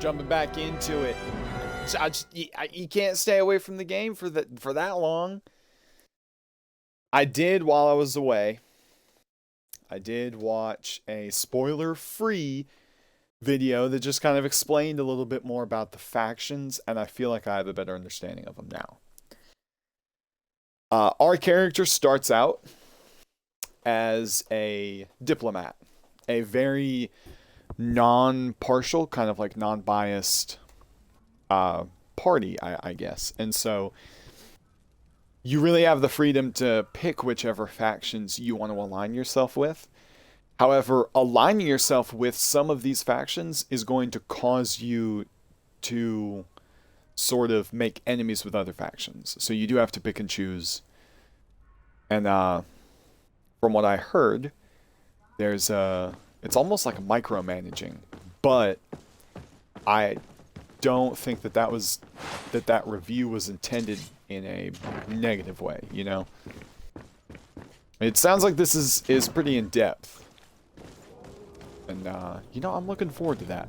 jumping back into it. So you can't stay away from the game for that long. I did while I was away. I did watch a spoiler-free video that just kind of explained a little bit more about the factions, and I feel like I have a better understanding of them now. Our character starts out as a diplomat, a very non-partial, kind of like non-biased party, I guess. And so you really have the freedom to pick whichever factions you want to align yourself with. However, aligning yourself with some of these factions is going to cause you to sort of make enemies with other factions. So you do have to pick and choose. And from what I heard, there's it's almost like micromanaging, but I don't think that review was intended in a negative way, you know? It sounds like this is pretty in-depth. And, you know, I'm looking forward to that.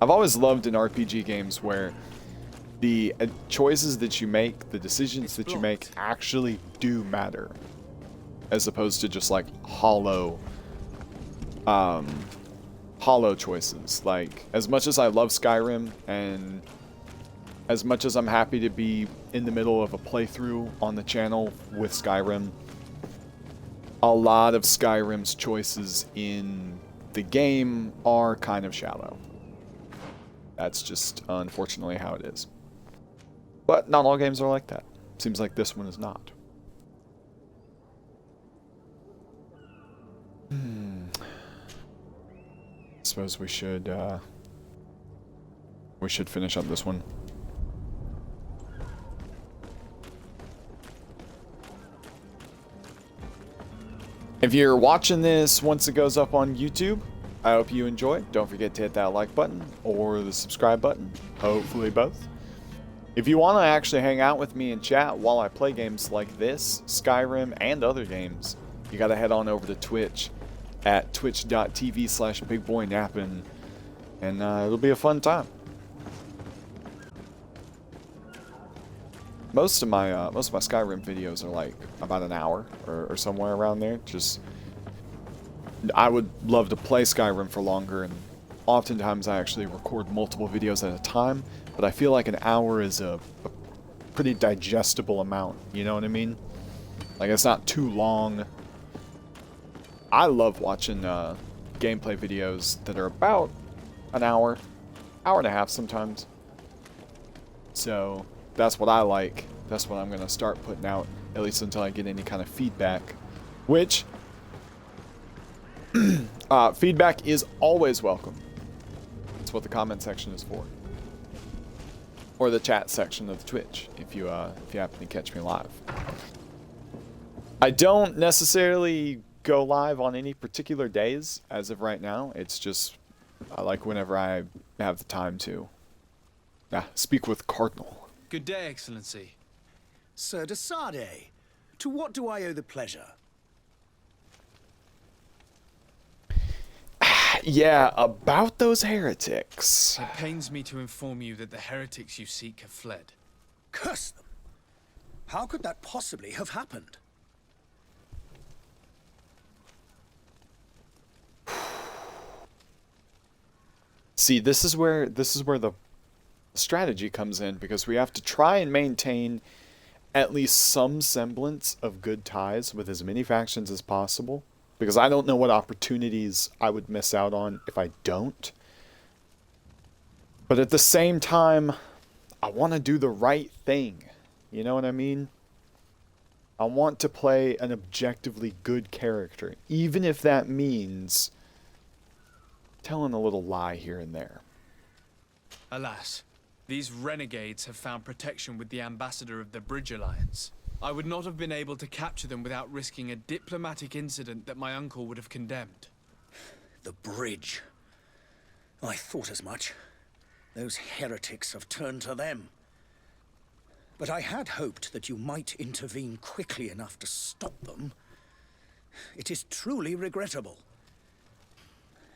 I've always loved in RPG games where the choices that you make, the decisions that you make actually do matter. As opposed to just, like, hollow choices. Like, as much as I love Skyrim, and as much as I'm happy to be in the middle of a playthrough on the channel with Skyrim, a lot of Skyrim's choices in the game are kind of shallow. That's just unfortunately how it is. But not all games are like that. Seems like this one is not. Suppose we should finish up this one. If you're watching this once it goes up on YouTube, I hope you enjoy. Don't forget to hit that like button or the subscribe button. Hopefully both. If you want to actually hang out with me and chat while I play games like this, Skyrim, and other games, you gotta head on over to Twitch at twitch.tv/bigboynappin, and it'll be a fun time. Most of my Skyrim videos are like about an hour or somewhere around there. Just, I would love to play Skyrim for longer, and oftentimes I actually record multiple videos at a time, but I feel like an hour is a pretty digestible amount, you know what I mean? Like, it's not too long. I love watching gameplay videos that are about an hour and a half sometimes. So that's what I like. That's what I'm going to start putting out, at least until I get any kind of feedback. Which, feedback is always welcome. That's what the comment section is for. Or the chat section of the Twitch, if you happen to catch me live. I don't necessarily go live on any particular days as of right now. It's just I like whenever I have the time to speak with Cardinal. Good day, Excellency. Sir de Sade, to what do I owe the pleasure? Yeah, about those heretics. It pains me to inform you that the heretics you seek have fled. Curse them! How could that possibly have happened? See, this is where the strategy comes in, because we have to try and maintain at least some semblance of good ties with as many factions as possible, because I don't know what opportunities I would miss out on if I don't. But at the same time, I want to do the right thing. You know what I mean? I want to play an objectively good character, even if that means telling a little lie here and there. Alas, these renegades have found protection with the ambassador of the Bridge Alliance. I would not have been able to capture them without risking a diplomatic incident that my uncle would have condemned. The bridge. I thought as much. Those heretics have turned to them. But I had hoped that you might intervene quickly enough to stop them. It is truly regrettable.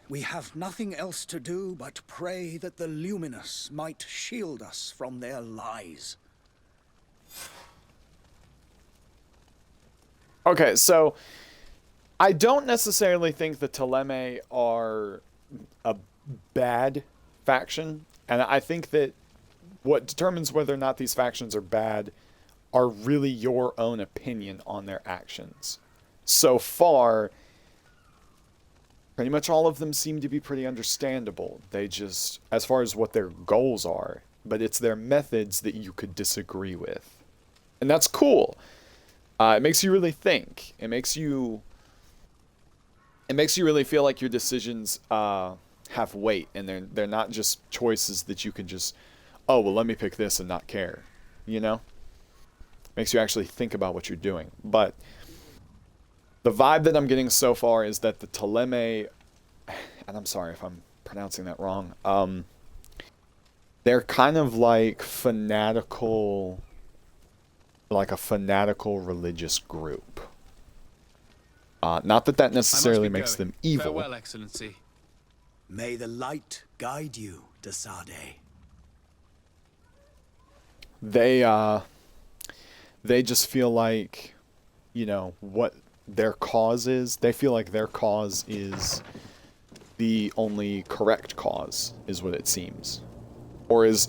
We have nothing else to do but pray that the Luminous might shield us from their lies. Okay, so I don't necessarily think the Teleme are a bad faction, and I think that what determines whether or not these factions are bad are really your own opinion on their actions. So far, pretty much all of them seem to be pretty understandable. They just, as far as what their goals are, but it's their methods that you could disagree with. And that's cool. It makes you really think. It makes you really feel like your decisions have weight, and they're not just choices that you can just, oh, well, let me pick this and not care. You know? Makes you actually think about what you're doing. But the vibe that I'm getting so far is that the Teleme, and I'm sorry if I'm pronouncing that wrong, they're kind of like fanatical, like a fanatical religious group. Not that that necessarily makes them evil. Farewell, Excellency. May the light guide you, Desade. They just feel like, you know, what their cause is. They feel like their cause is the only correct cause, is what it seems. Or is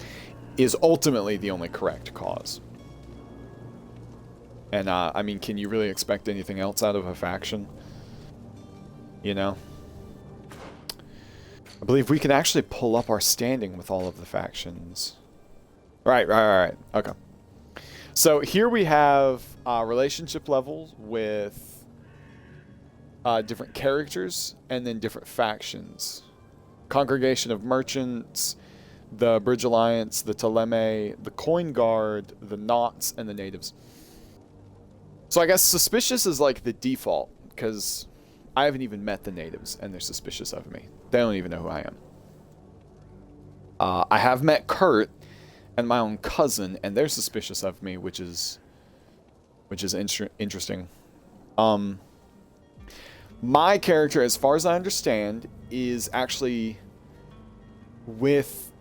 ultimately the only correct cause. And, I mean, can you really expect anything else out of a faction? You know? I believe we can actually pull up our standing with all of the factions. Right. Okay. So here we have relationship levels with different characters and then different factions. Congregation of Merchants, the Bridge Alliance, the Teleme, the Coin Guard, the Knots, and the Natives. So I guess suspicious is like the default, because I haven't even met the Natives, and they're suspicious of me. They don't even know who I am. I have met Kurt and my own cousin, and they're suspicious of me, which is interesting. My character, as far as I understand, is actually with...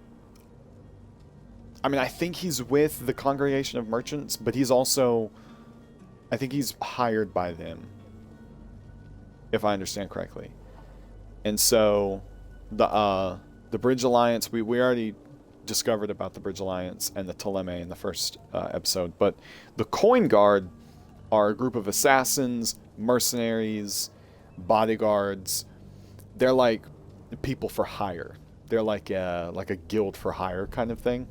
I mean, I think he's with the Congregation of Merchants, but he's also... I think he's hired by them, if I understand correctly. And so, the Bridge Alliance, we already discovered about the Bridge Alliance and the Teleme in the first episode, but the Coin Guard are a group of assassins, mercenaries, bodyguards. They're like people for hire. They're like a guild for hire kind of thing.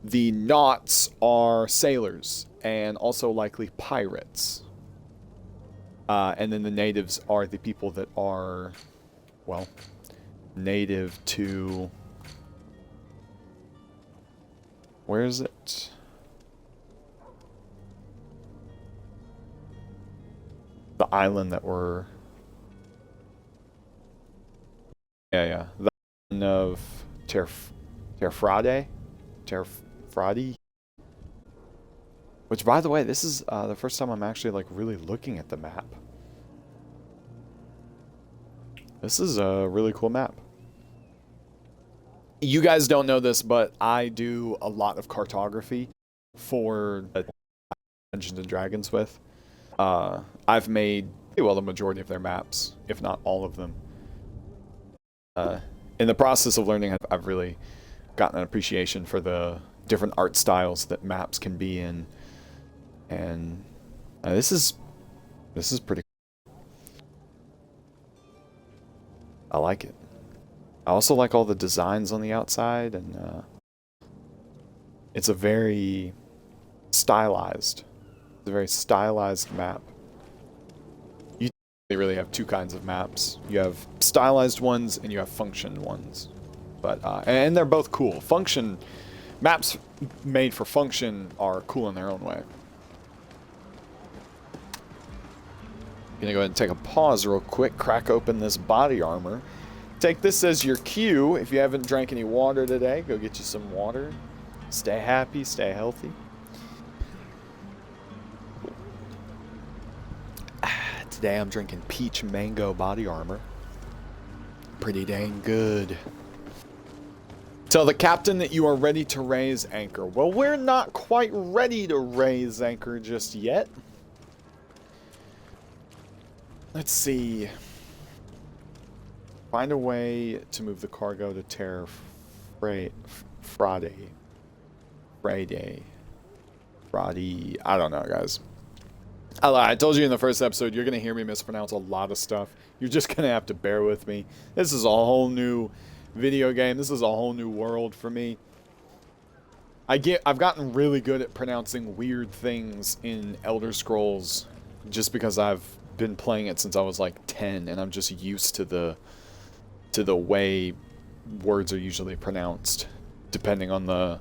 The Knots are sailors and also likely pirates. And then the Natives are the people that are, well, native to... Where is it? The island that we're... Yeah. The island of Terfrade? Terfradi? Which, by the way, this is the first time I'm actually, like, really looking at the map. This is a really cool map. You guys don't know this, but I do a lot of cartography for Dungeons and Dragons with. I've made, well, the majority of their maps, if not all of them. In the process of learning, I've really gotten an appreciation for the different art styles that maps can be in. And this is pretty cool. I like it. I also like all the designs on the outside, and it's a very stylized map. You really have two kinds of maps. You have stylized ones and you have function ones. But and they're both cool. Maps made for function are cool in their own way. Gonna go ahead and take a pause real quick, crack open this body armor. Take this as your cue. If you haven't drank any water today, go get you some water. Stay happy, stay healthy. Today I'm drinking peach mango body armor. pretty dang good. Tell the captain that you are ready to raise anchor. Well, we're not quite ready to raise anchor just yet. Let's see. Find a way to move the cargo to Terra Friday. I don't know, guys. I told you in the first episode, you're going to hear me mispronounce a lot of stuff. You're just going to have to bear with me. This is a whole new video game. This is a whole new world for me. I've gotten really good at pronouncing weird things in Elder Scrolls just because I've been playing it since I was like 10 and I'm just used to the way words are usually pronounced depending on the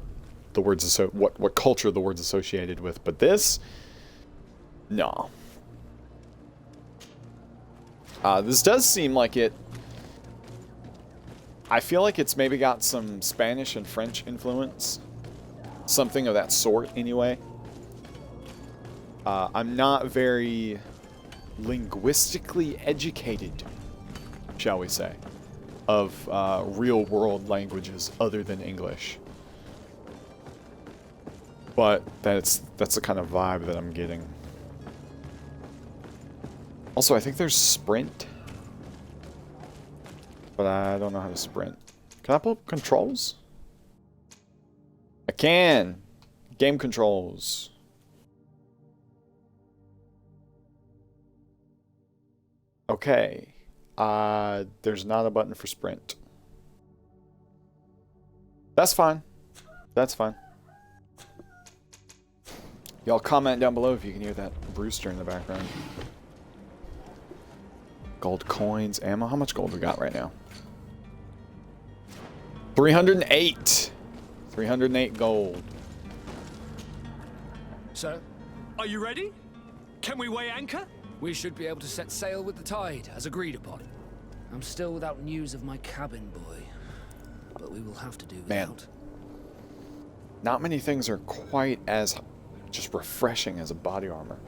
words what culture the word's associated with. But this, no. This does seem like it. I feel like it's maybe got some Spanish and French influence. Something of that sort, anyway. I'm not very linguistically educated, shall we say, of real-world languages other than English. But that's the kind of vibe that I'm getting. Also, I think there's sprint. But I don't know how to sprint. Can I pull up controls? I can. Game controls. Okay. There's not a button for sprint. That's fine. That's fine. Y'all comment down below if you can hear that Brewster in the background. Gold coins, ammo. How much gold we got right now? 308. 308 gold. So, are you ready? Can we weigh anchor? We should be able to set sail with the tide, as agreed upon. I'm still without news of my cabin boy, but we will have to do without. Man, not many things are quite as just refreshing as a body armor.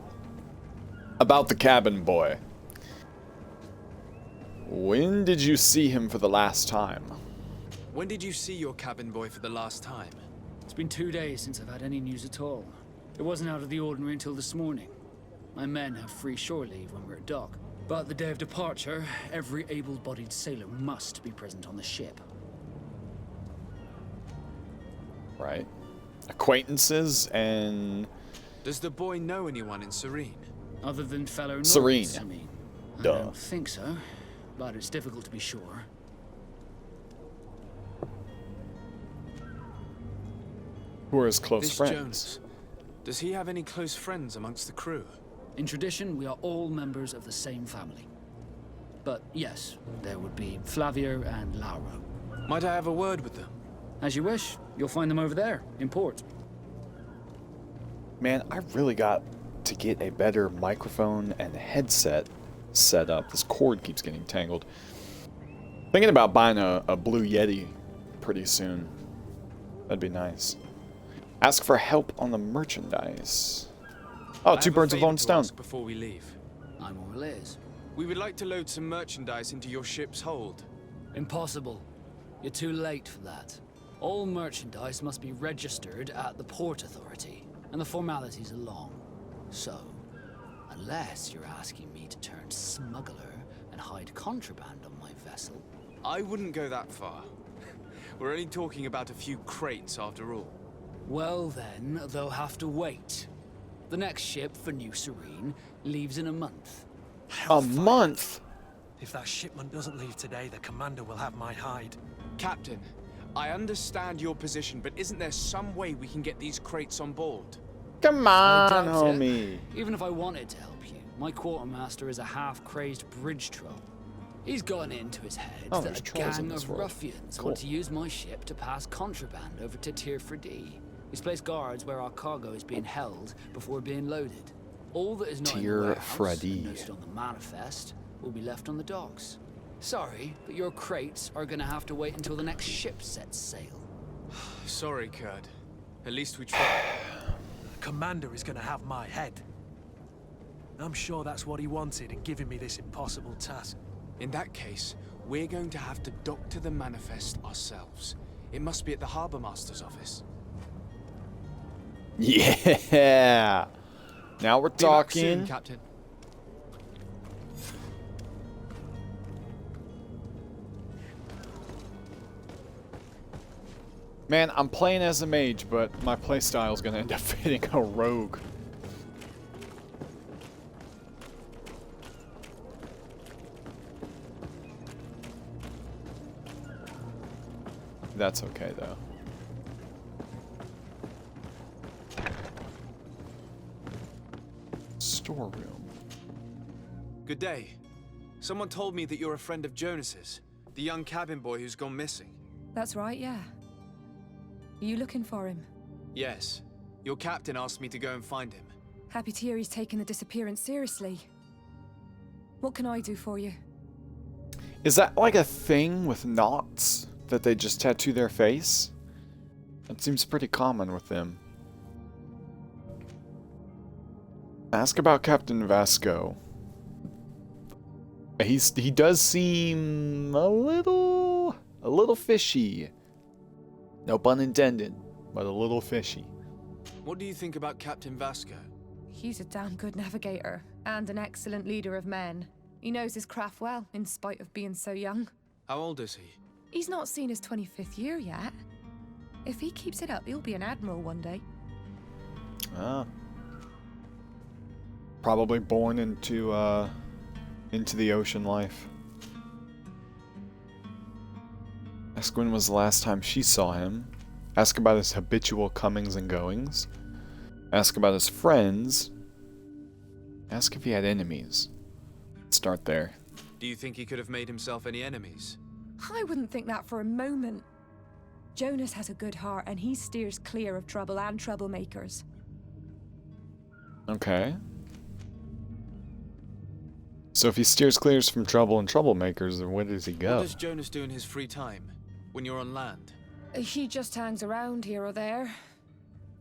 About the cabin boy. When did you see him for the last time? When did you see your cabin boy for the last time? It's been 2 days since I've had any news at all. It wasn't out of the ordinary until this morning. My men have free shore leave when we're at dock. But the day of departure, every able-bodied sailor must be present on the ship. Right. Acquaintances and... Does the boy know anyone in Serene? Other than fellow Serene. Nords, I mean. Duh. I don't think so, but it's difficult to be sure. Who are his close This friends? Jonas, does he have any close friends amongst the crew? In tradition, we are all members of the same family. But yes, there would be Flavio and Lauro. Might I have a word with them? As you wish. You'll find them over there, in port. Man, I really got to get a better microphone and headset set up. This cord keeps getting tangled. Thinking about buying a Blue Yeti pretty soon. That'd be nice. Ask for help on the merchandise. Oh, two birds with one stone. Before we leave, I'm all ears. we would like to load some merchandise into your ship's hold. Impossible. You're too late for that. All merchandise must be registered at the Port Authority, and the formalities are long. So, unless you're asking me to turn smuggler and hide contraband on my vessel... I wouldn't go that far. We're only talking about a few crates after all. Well then, they'll have to wait. The next ship for New Serene leaves in a month. A month? If that shipment doesn't leave today, the commander will have my hide. Captain, I understand your position, but isn't there some way we can get these crates on board? Come I on, doubt it. homie. Even if I wanted to help you, my quartermaster is a half-crazed bridge troll. He's gotten into his head Oh, there's that a trolls in gang this of world. ruffians Cool. want to use my ship to pass contraband over to Tier 4D. He's placed guards where our cargo is being held before being loaded. All that is not in Tier the warehouse 4D. and noted on the manifest will be left on the docks. Sorry, but your crates are gonna have to wait until the next ship sets sail. Sorry, Kurd. At least we tried. The commander is going to have my head. I'm sure that's what he wanted in giving me this impossible task. In that case, we're going to have to doctor the manifest ourselves. It must be at the Harbour Master's office. Yeah! Now we're Be back talking. soon, Captain. Man, I'm playing as a mage, but my playstyle is gonna end up fitting a rogue. That's okay, though. Storeroom. Good day. Someone told me that you're a friend of Jonas's, the young cabin boy who's gone missing. That's right, yeah. Are you looking for him? Yes. Your captain asked me to go and find him. Happy to hear he's taken the disappearance seriously. What can I do for you? Is that like a thing with knots that they just tattoo their face? That seems pretty common with them. Ask about Captain Vasco. He does seem a little fishy. No pun intended, but a little fishy. What do you think about Captain Vasco? He's a damn good navigator and an excellent leader of men. He knows his craft well, in spite of being so young. How old is he? He's not seen his 25th year yet. If he keeps it up, he'll be an admiral one day. Ah. Probably born into the ocean life. Ask when was the last time she saw him. Ask about his habitual comings and goings. Ask about his friends. Ask if he had enemies. Let's start there. Do you think he could have made himself any enemies? I wouldn't think that for a moment. Jonas has a good heart and he steers clear of trouble and troublemakers. Okay. So if he steers clear from trouble and troublemakers, then where does he go? What does Jonas do in his free time, when you're on land? He just hangs around here or there.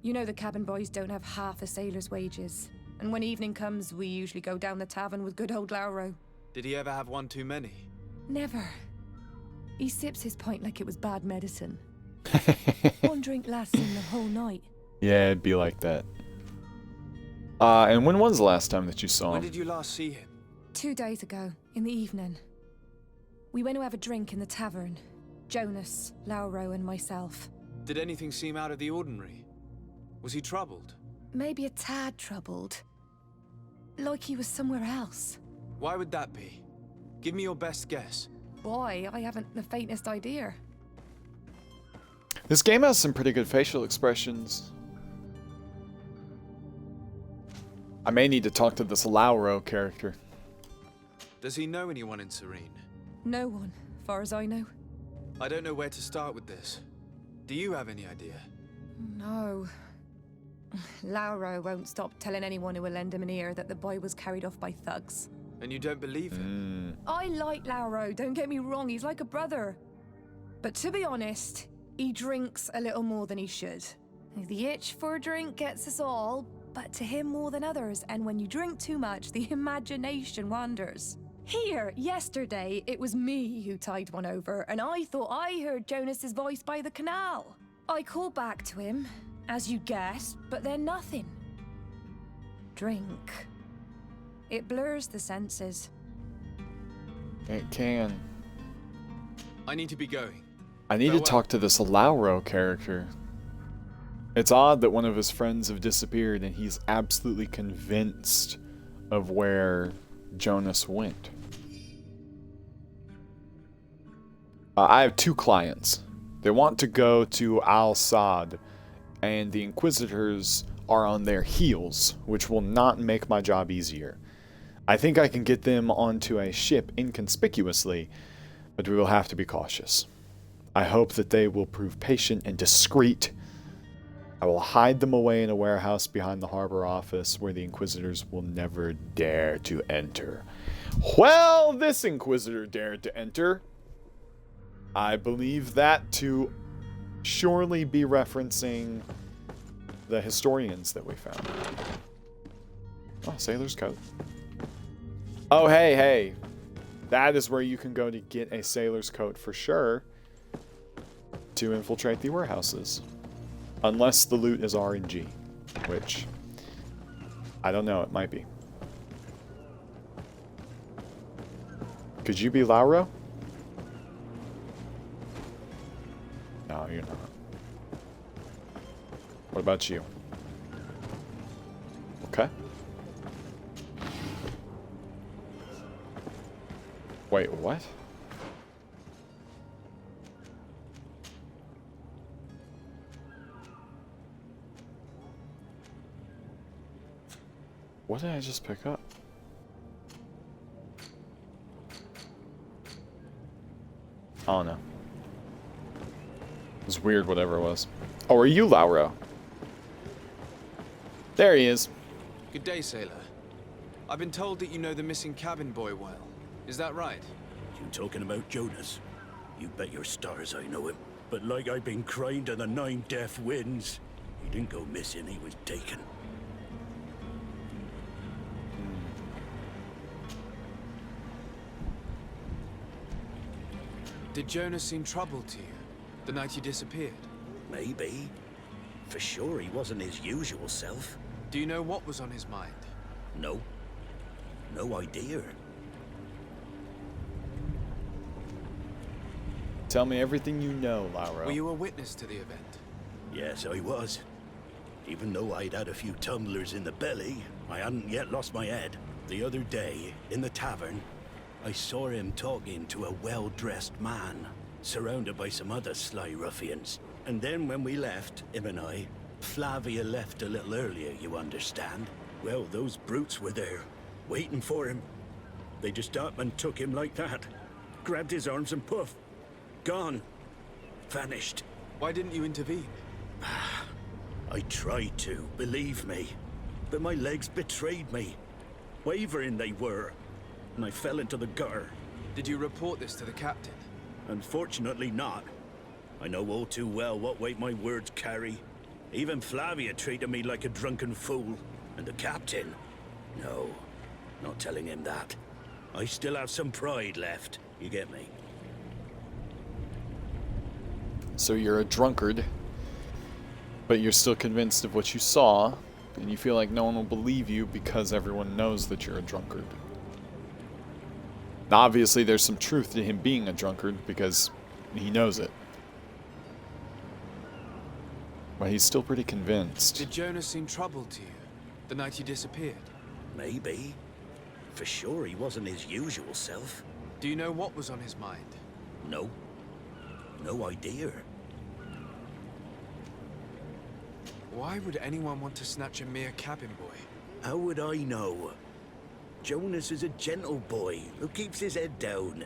You know the cabin boys don't have half a sailor's wages. And when evening comes, we usually go down the tavern with good old Lauro. Did he ever have one too many? Never. He sips his pint like it was bad medicine. One drink lasts him the whole night. Yeah, it'd be like that. And when was the last time that you saw him? When did you last see him? 2 days ago, in the evening. We went to have a drink in the tavern. Jonas, Lauro, and myself. Did anything seem out of the ordinary? Was he troubled? Maybe a tad troubled. Like he was somewhere else. Why would that be? Give me your best guess. Boy, I haven't the faintest idea. This game has some pretty good facial expressions. I may need to talk to this Lauro character. Does he know anyone in Serene? No one, far as I know. I don't know where to start with this. Do you have any idea? No. Lauro won't stop telling anyone who will lend him an ear that the boy was carried off by thugs. And you don't believe him? I like Lauro, don't get me wrong, he's like a brother. But to be honest, he drinks a little more than he should. The itch for a drink gets us all, but to him more than others, and when you drink too much, the imagination wanders. Here, yesterday, it was me who tied one over, and I thought I heard Jonas's voice by the canal. I called back to him, as you guessed, but then nothing. Drink. It blurs the senses. It can. I need to be going. I need to Farewell. talk to this Lauro character. It's odd that one of his friends have disappeared and he's absolutely convinced of where Jonas went. I have 2 clients. They want to go to Al-Sad, and the Inquisitors are on their heels, which will not make my job easier. I think I can get them onto a ship inconspicuously, but we will have to be cautious. I hope that they will prove patient and discreet. I will hide them away in a warehouse behind the harbor office where the Inquisitors will never dare to enter. Well, this Inquisitor dared to enter. I believe that to surely be referencing the historians that we found. Oh, Sailor's Coat. Oh, hey. That is where you can go to get a sailor's coat for sure to infiltrate the warehouses. Unless the loot is RNG, which I don't know, it might be. Could you be Lauro? No, you're not. What about you? Okay. Wait, what? What did I just pick up? Oh no. It was weird, whatever it was. Oh, are you Lauro? There he is. Good day, sailor. I've been told that you know the missing cabin boy well. Is that right? You talking about Jonas? You bet your stars I know him. But like I've been crying to the 9 deaf winds, he didn't go missing, he was taken. Did Jonas seem troubled to you the night he disappeared? Maybe. For sure he wasn't his usual self. Do you know what was on his mind? No. No idea. Tell me everything you know, Lauro. Were you a witness to the event? Yes, I was. Even though I'd had a few tumblers in the belly, I hadn't yet lost my head. The other day, in the tavern, I saw him talking to a well-dressed man, surrounded by some other sly ruffians. And then when we left, him and I, Flavia left a little earlier, you understand? Well, those brutes were there, waiting for him. They just up and took him like that. Grabbed his arms and poof. Gone. Vanished. Why didn't you intervene? I tried to, believe me. But my legs betrayed me. Wavering they were. And I fell into the gutter. Did you report this to the captain? Unfortunately not. I know all too well what weight my words carry. Even Flavia treated me like a drunken fool. And the captain? No, not telling him that. I still have some pride left, you get me? So you're a drunkard, but you're still convinced of what you saw, and you feel like no one will believe you because everyone knows that you're a drunkard. Now, obviously, there's some truth to him being a drunkard because he knows it. But he's still pretty convinced. Did Jonas seem troubled to you the night he disappeared? Maybe. For sure he wasn't his usual self. Do you know what was on his mind? No. No idea. Why would anyone want to snatch a mere cabin boy? How would I know? Jonas is a gentle boy who keeps his head down.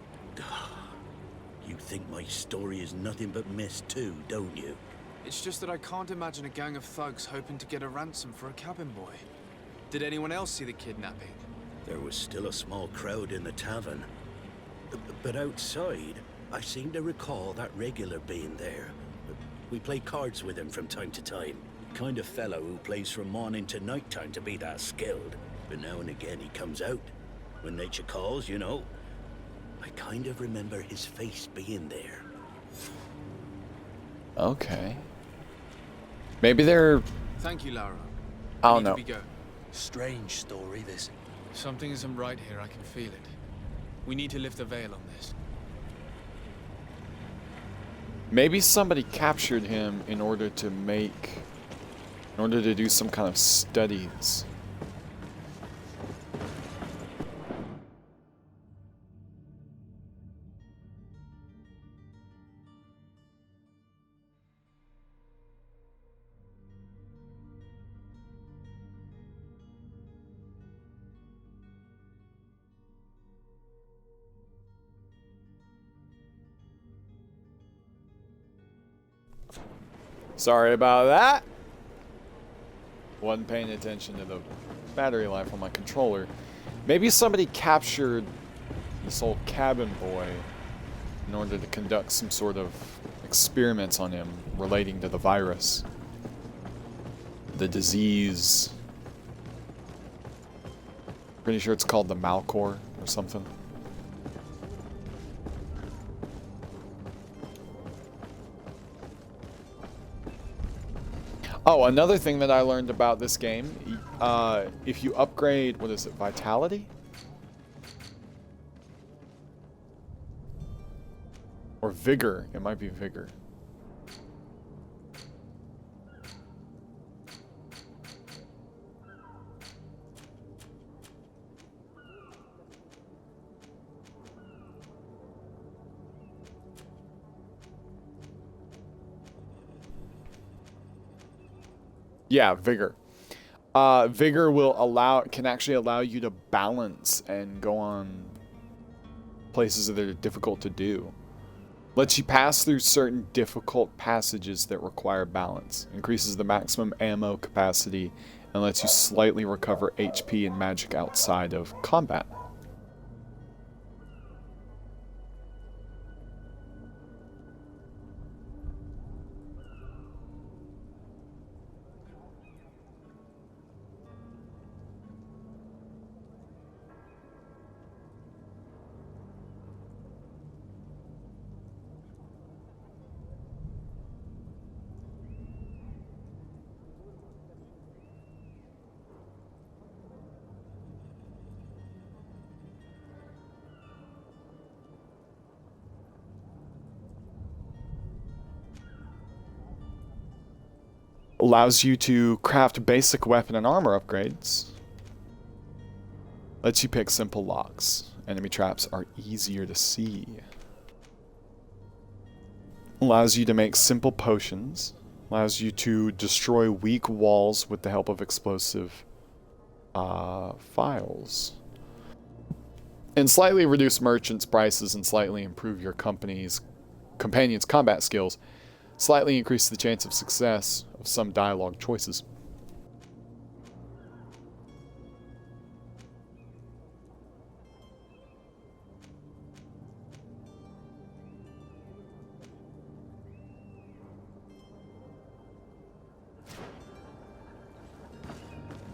You think my story is nothing but mess too, don't you? It's just that I can't imagine a gang of thugs hoping to get a ransom for a cabin boy. Did anyone else see the kidnapping? There was still a small crowd in the tavern. But outside, I seem to recall that regular being there. We play cards with him from time to time. Kind of fellow who plays from morning to night time to be that skilled. But now and again he comes out. When nature calls, you know. I kind of remember his face being there. Okay. Maybe they're... Thank you, Lara. I don't know. We go. Strange story, this. Something isn't right here, I can feel it. We need to lift the veil on this. Maybe somebody captured him in order to do some kind of studies. Sorry about that. Wasn't paying attention to the battery life on my controller. Maybe somebody captured this old cabin boy in order to conduct some sort of experiments on him relating to the virus. The disease. Pretty sure it's called the Malcor or something. Oh, another thing that I learned about this game, if you upgrade, what is it, Vitality? Or Vigor, it might be Vigor. Yeah, Vigor. Vigor can actually allow you to balance and go on places that are difficult to do. Lets you pass through certain difficult passages that require balance. Increases the maximum ammo capacity and lets you slightly recover HP and magic outside of combat. Allows you to craft basic weapon and armor upgrades. Lets you pick simple locks. Enemy traps are easier to see. Allows you to make simple potions. Allows you to destroy weak walls with the help of explosive files. And slightly reduce merchants' prices and slightly improve your company's companions' combat skills. Slightly increase the chance of success of some dialogue choices.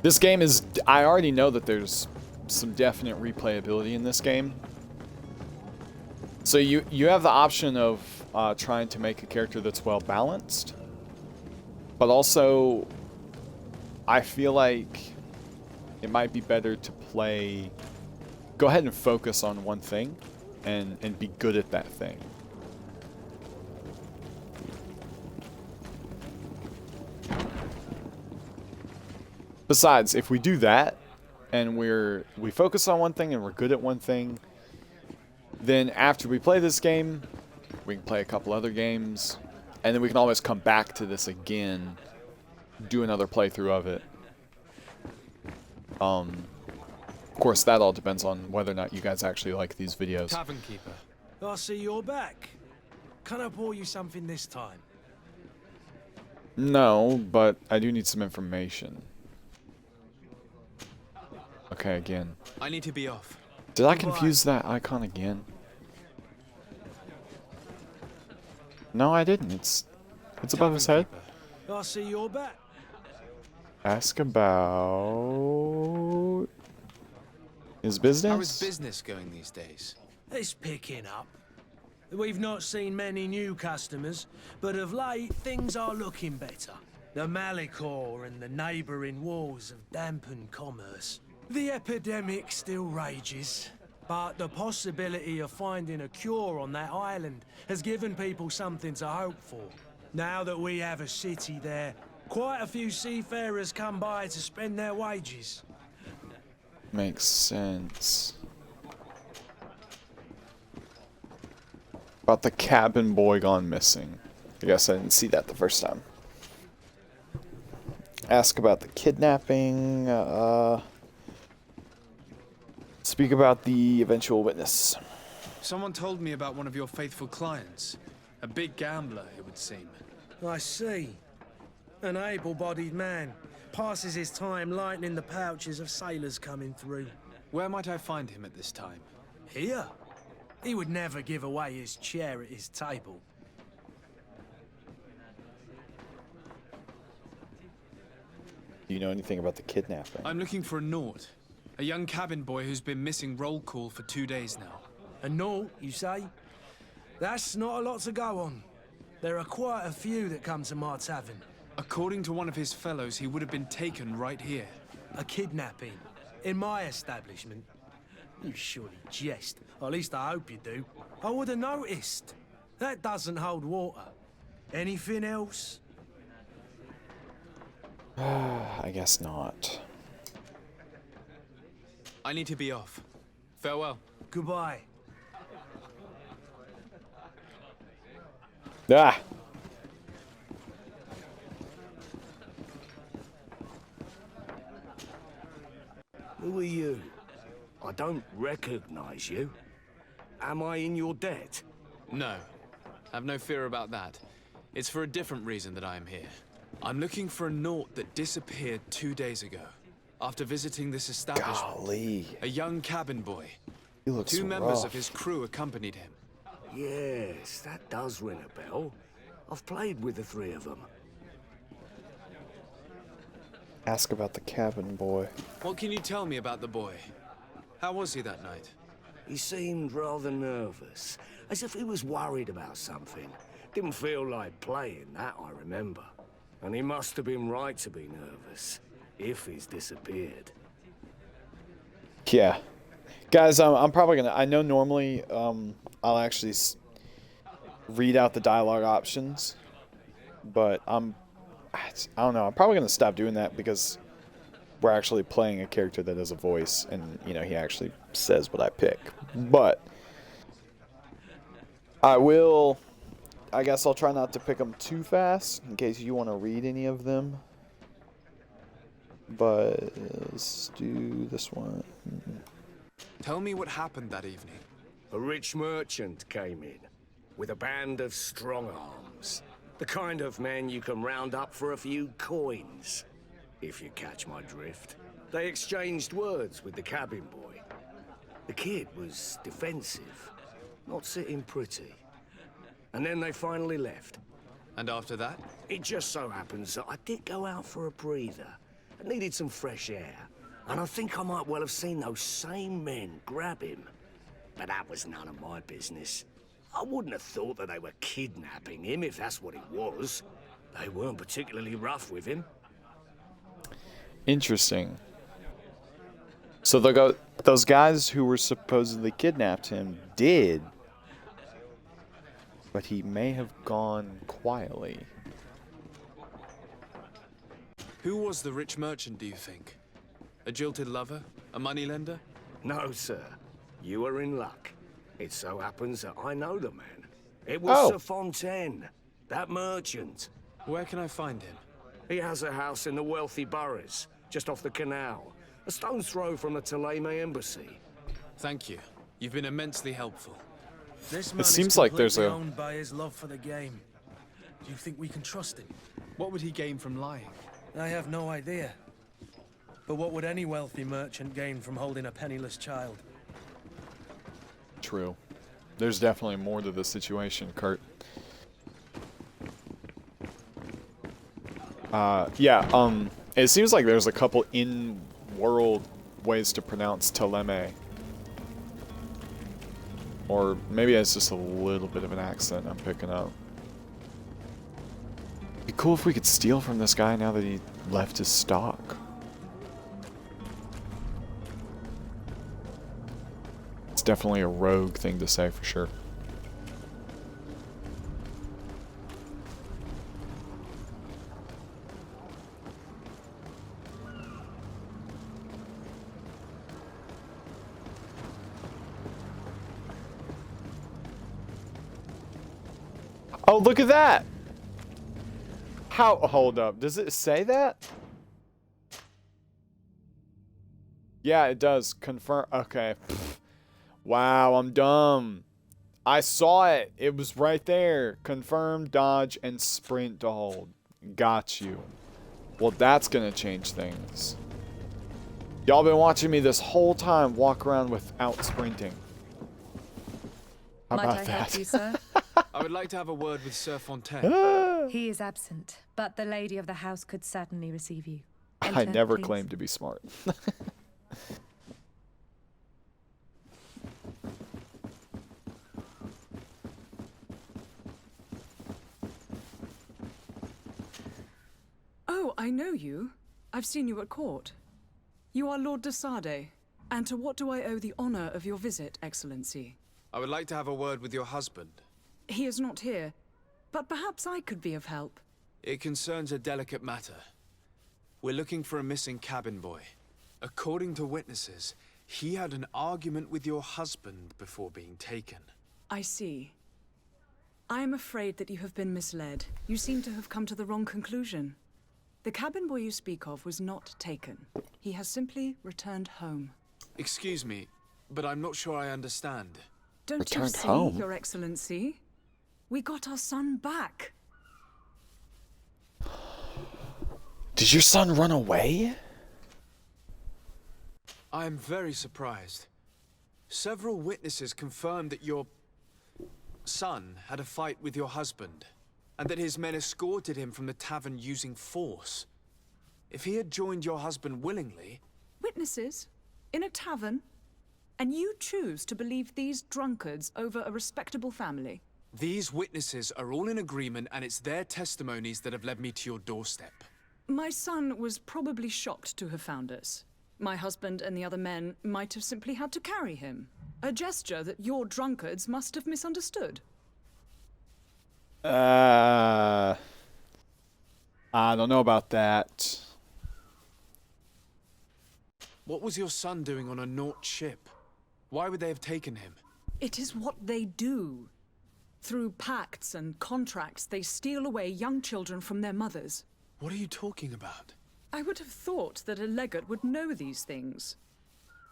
This game is... I already know that there's some definite replayability in this game. So you have the option of trying to make a character that's well balanced, but also I feel like it might be better to play, go ahead and focus on one thing and be good at that thing. Besides, if we do that and we focus on one thing and we're good at one thing, then after we play this game, we can play a couple other games, and then we can always come back to this again, do another playthrough of it. Of course, that all depends on whether or not you guys actually like these videos. Tavern keeper. I see you're back. Can I pour you something this time? No, but I do need some information. Okay, again. I need to be off. Did I confuse that icon again? No, I didn't. It's above his head. I see you're back. Ask about his business. How is business going these days? It's picking up. We've not seen many new customers, but of late things are looking better. The Malicor and the neighbouring wars have dampened commerce. The epidemic still rages, but the possibility of finding a cure on that island has given people something to hope for. Now that we have a city there, quite a few seafarers come by to spend their wages. Makes sense. About the cabin boy gone missing. I guess I didn't see that the first time. Ask about the kidnapping. Speak about the eventual witness. Someone told me about one of your faithful clients. A big gambler, it would seem. I see. An able-bodied man. Passes his time lightening the pouches of sailors coming through. Where might I find him at this time? Here? He would never give away his chair at his table. Do you know anything about the kidnapping? I'm looking for a Nort. A young cabin boy who's been missing roll call for 2 days now. A Nort, you say? That's not a lot to go on. There are quite a few that come to my tavern. According to one of his fellows, he would have been taken right here. A kidnapping? In my establishment? You surely jest. Or at least I hope you do. I would have noticed. That doesn't hold water. Anything else? I guess not. I need to be off. Farewell. Goodbye. Ah! Who are you? I don't recognize you. Am I in your debt? No. Have no fear about that. It's for a different reason that I am here. I'm looking for a Naut that disappeared 2 days ago. After visiting this establishment, Golly. a young cabin boy. He looks Two members rough. of his crew accompanied him. Yes, that does ring a bell. I've played with the three of them. Ask about the cabin boy. What can you tell me about the boy? How was he that night? He seemed rather nervous, as if he was worried about something. Didn't feel like playing, that I remember. And he must have been right to be nervous, if he's disappeared. Yeah. Guys, I'm probably gonna... I know normally I'll actually read out the dialogue options, but I don't know. I'm probably gonna stop doing that because we're actually playing a character that has a voice, and you know he actually says what I pick. But I will. I guess I'll try not to pick them too fast in case you want to read any of them. But let's do this one. Tell me what happened that evening. A rich merchant came in, with a band of strong arms. The kind of men you can round up for a few coins, if you catch my drift. They exchanged words with the cabin boy. The kid was defensive, not sitting pretty. And then they finally left. And after that? It just so happens that I did go out for a breather. I needed some fresh air. And I think I might well have seen those same men grab him. But that was none of my business. I wouldn't have thought that they were kidnapping him if that's what it was. They weren't particularly rough with him. Interesting. So those guys who were supposedly kidnapped him did, but he may have gone quietly. Who was the rich merchant, do you think? A jilted lover? A moneylender? No, sir. You are in luck. It so happens that I know the man. It was Sir Fontaine, that merchant. Where can I find him? He has a house in the wealthy boroughs, just off the canal. A stone's throw from the Theleme embassy. Thank you. You've been immensely helpful. This man It seems is like there's completely a... owned by his love for the game. Do you think we can trust him? What would he gain from lying? I have no idea. But what would any wealthy merchant gain from holding a penniless child? True. There's definitely more to the situation, Kurt. It seems like there's a couple in-world ways to pronounce Theleme. Or maybe it's just a little bit of an accent I'm picking up. It'd be cool if we could steal from this guy now that he left his stock. It's definitely a rogue thing to say for sure. Oh, look at that! How? Hold up. Does it say that? Yeah, it does. Confirm. Okay. Pfft. Wow, I'm dumb. I saw it. It was right there. Confirm, dodge, and sprint to hold. Got you. Well, that's gonna change things. Y'all been watching me this whole time walk around without sprinting. How Might about I that? help you, sir? I would like to have a word with Sir Fontaine. He is absent, but the lady of the house could certainly receive you. I Enter, never please. claimed to be smart. I know you. I've seen you at court. You are Lord de Sade. And to what do I owe the honor of your visit, Excellency? I would like to have a word with your husband. He is not here, but perhaps I could be of help. It concerns a delicate matter. We're looking for a missing cabin boy. According to witnesses, he had an argument with your husband before being taken. I see. I am afraid that you have been misled. You seem to have come to the wrong conclusion. The cabin boy you speak of was not taken. He has simply returned home. Excuse me, but I'm not sure I understand. Don't Returned you see, home? Your Excellency? We got our son back. Did your son run away? I am very surprised. Several witnesses confirmed that your son had a fight with your husband, and that his men escorted him from the tavern using force. If he had joined your husband willingly... Witnesses? In a tavern? And you choose to believe these drunkards over a respectable family? These witnesses are all in agreement, and it's their testimonies that have led me to your doorstep. My son was probably shocked to have found us. My husband and the other men might have simply had to carry him. A gesture that your drunkards must have misunderstood. I don't know about that. What was your son doing on a Naut ship? Why would they have taken him? It is what they do. Through pacts and contracts, they steal away young children from their mothers. What are you talking about? I would have thought that a legate would know these things.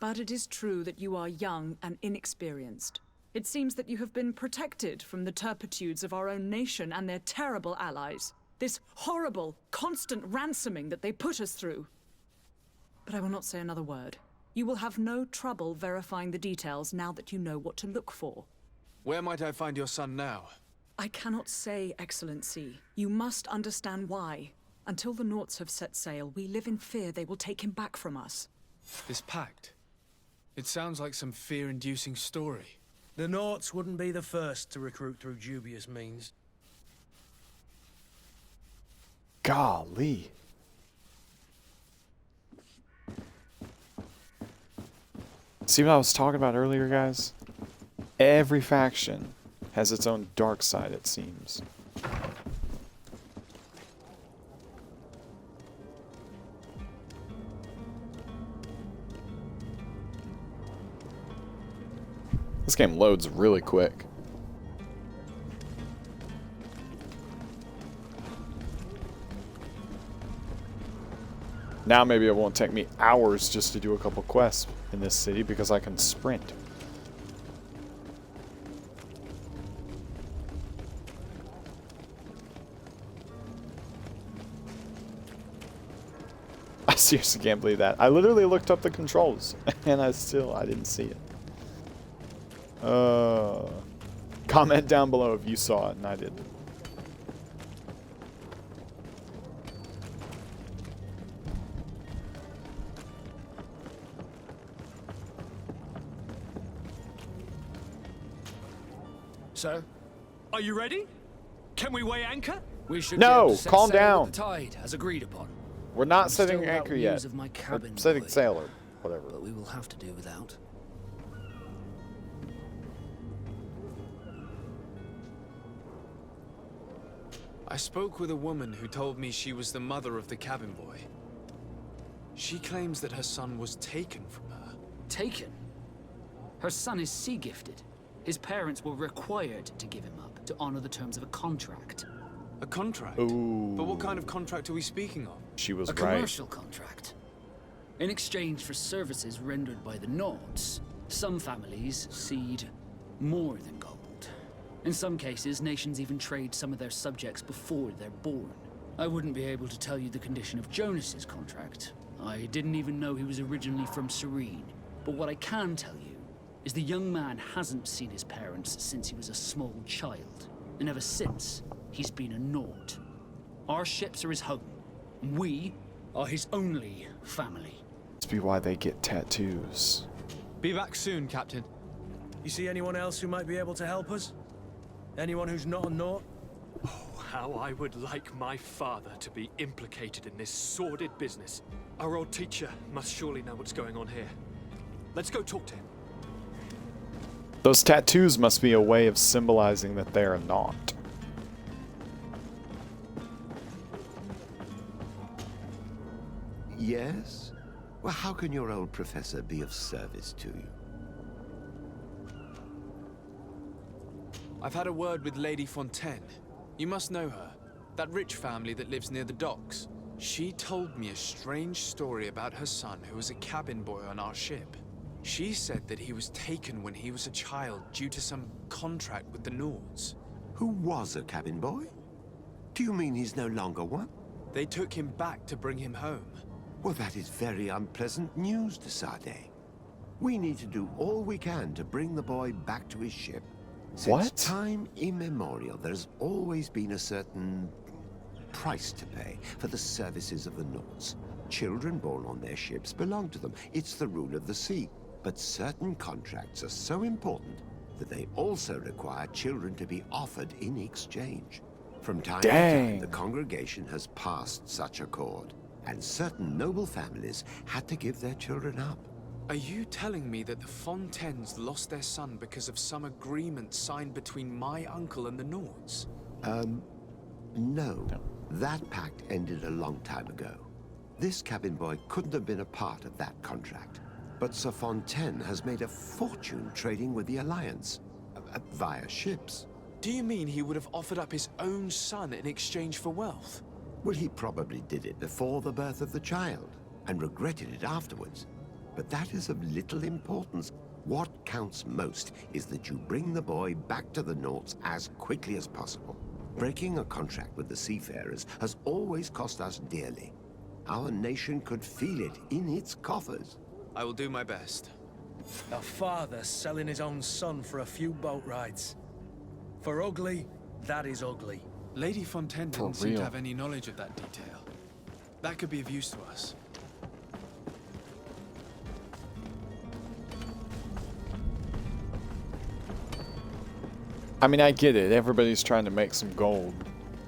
But it is true that you are young and inexperienced. It seems that you have been protected from the turpitudes of our own nation and their terrible allies. This horrible, constant ransoming that they put us through. But I will not say another word. You will have no trouble verifying the details now that you know what to look for. Where might I find your son now? I cannot say, Excellency. You must understand why. Until the Nauts have set sail, we live in fear they will take him back from us. This pact? It sounds like some fear-inducing story. The Nauts wouldn't be the first to recruit through dubious means. Golly. See what I was talking about earlier, guys? Every faction has its own dark side, it seems. This game loads really quick. Now maybe it won't take me hours just to do a couple quests in this city because I can sprint. I seriously can't believe that. I literally looked up the controls and I didn't see it. Comment down below if you saw it and I didn't. So, Are you ready? Can we weigh anchor? we should No, be able to set calm sail down. with the tide, as agreed upon. We're not I'm setting still without anchor news yet. of my Or cabin setting boy, sail or whatever. but we will have to do without. I spoke with a woman who told me she was the mother of the cabin boy. She claims that her son was taken from her. Taken? Her son is sea-gifted. His parents were required to give him up to honor the terms of a contract. A contract? Ooh. But what kind of contract are we speaking of? She was A right. commercial contract. In exchange for services rendered by the Nauts, some families cede more than gold. In some cases, nations even trade some of their subjects before they're born. I wouldn't be able to tell you the condition of Jonas's contract. I didn't even know he was originally from Serene. But what I can tell you is the young man hasn't seen his parents since he was a small child. And ever since, he's been a Naut. Our ships are his home. And we are his only family. Must be why they get tattoos. Be back soon, Captain. You see anyone else who might be able to help us? Anyone who's not a Naut? How I would like my father to be implicated in this sordid business. Our old teacher must surely know what's going on here. Let's go talk to him. Those tattoos must be a way of symbolizing that they are not. Yes? Well, how can your old professor be of service to you? I've had a word with Lady Fontaine. You must know her. That rich family that lives near the docks. She told me a strange story about her son who was a cabin boy on our ship. She said that he was taken when he was a child due to some contract with the Nords. Who was a cabin boy? Do you mean he's no longer one? They took him back to bring him home. Well, that is very unpleasant news, de Sade. We need to do all we can to bring the boy back to his ship. Since time immemorial, there's always been a certain price to pay for the services of the Nords. Children born on their ships belong to them. It's the rule of the sea. But certain contracts are so important that they also require children to be offered in exchange. From time to time, the congregation has passed such accord, and certain noble families had to give their children up. Are you telling me that the Fontaines lost their son because of some agreement signed between my uncle and the Nords? No. That pact ended a long time ago. This cabin boy couldn't have been a part of that contract. But Sir Fontaine has made a fortune trading with the Alliance, via ships. Do you mean he would have offered up his own son in exchange for wealth? Well, he probably did it before the birth of the child, and regretted it afterwards. But that is of little importance. What counts most is that you bring the boy back to the Nords as quickly as possible. Breaking a contract with the seafarers has always cost us dearly. Our nation could feel it in its coffers. I will do my best. A father selling his own son for a few boat rides. For ugly, that is ugly. Lady Fontaine didn't seem to have any knowledge of that detail. That could be of use to us. I mean, I get it. Everybody's trying to make some gold.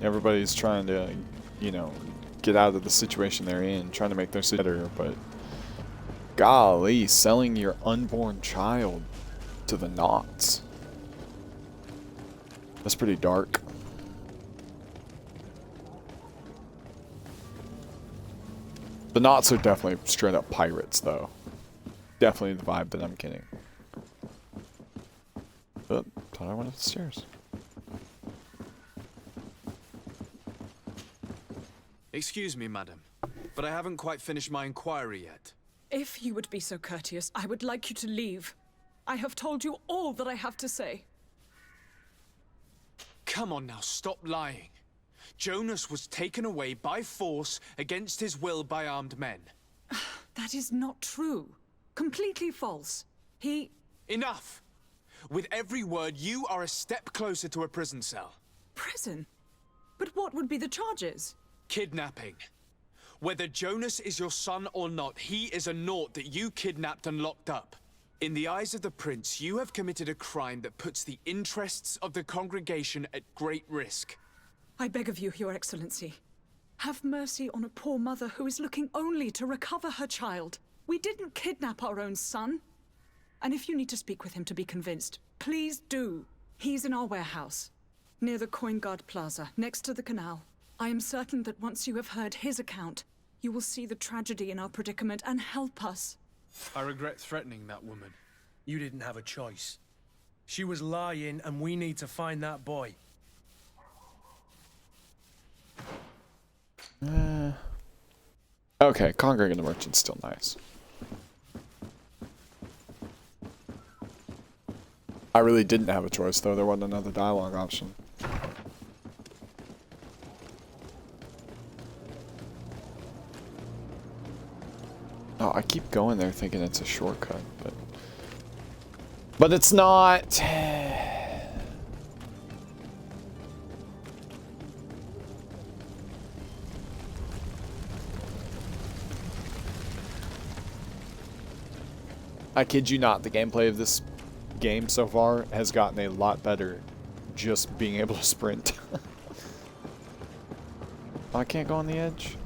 Everybody's trying to, you know, get out of the situation they're in, trying to make their city better, but golly, selling your unborn child to the Knots. That's pretty dark. The Knots are definitely straight up pirates, though. Definitely the vibe that I'm getting. But thought I went up the stairs. Excuse me, madam, but I haven't quite finished my inquiry yet. If you would be so courteous, I would like you to leave. I have told you all that I have to say. Come on now, stop lying. Jonas was taken away by force against his will by armed men. That is not true. Completely false. He... Enough! With every word, you are a step closer to a prison cell. Prison? But what would be the charges? Kidnapping. Whether Jonas is your son or not, he is a Nort that you kidnapped and locked up. In the eyes of the prince, you have committed a crime that puts the interests of the congregation at great risk. I beg of you, Your Excellency. Have mercy on a poor mother who is looking only to recover her child. We didn't kidnap our own son. And if you need to speak with him to be convinced, please do. He's in our warehouse, near the Coin Guard Plaza, next to the canal. I am certain that once you have heard his account, you will see the tragedy in our predicament and help us. I regret threatening that woman. You didn't have a choice. She was lying, and we need to find that boy. Okay, congregating the merchant's still nice. I really didn't have a choice, though. There wasn't another dialogue option. Oh, I keep going there thinking it's a shortcut, but it's not. I kid you not, the gameplay of this game so far has gotten a lot better just being able to sprint. Oh, I can't go on the edge?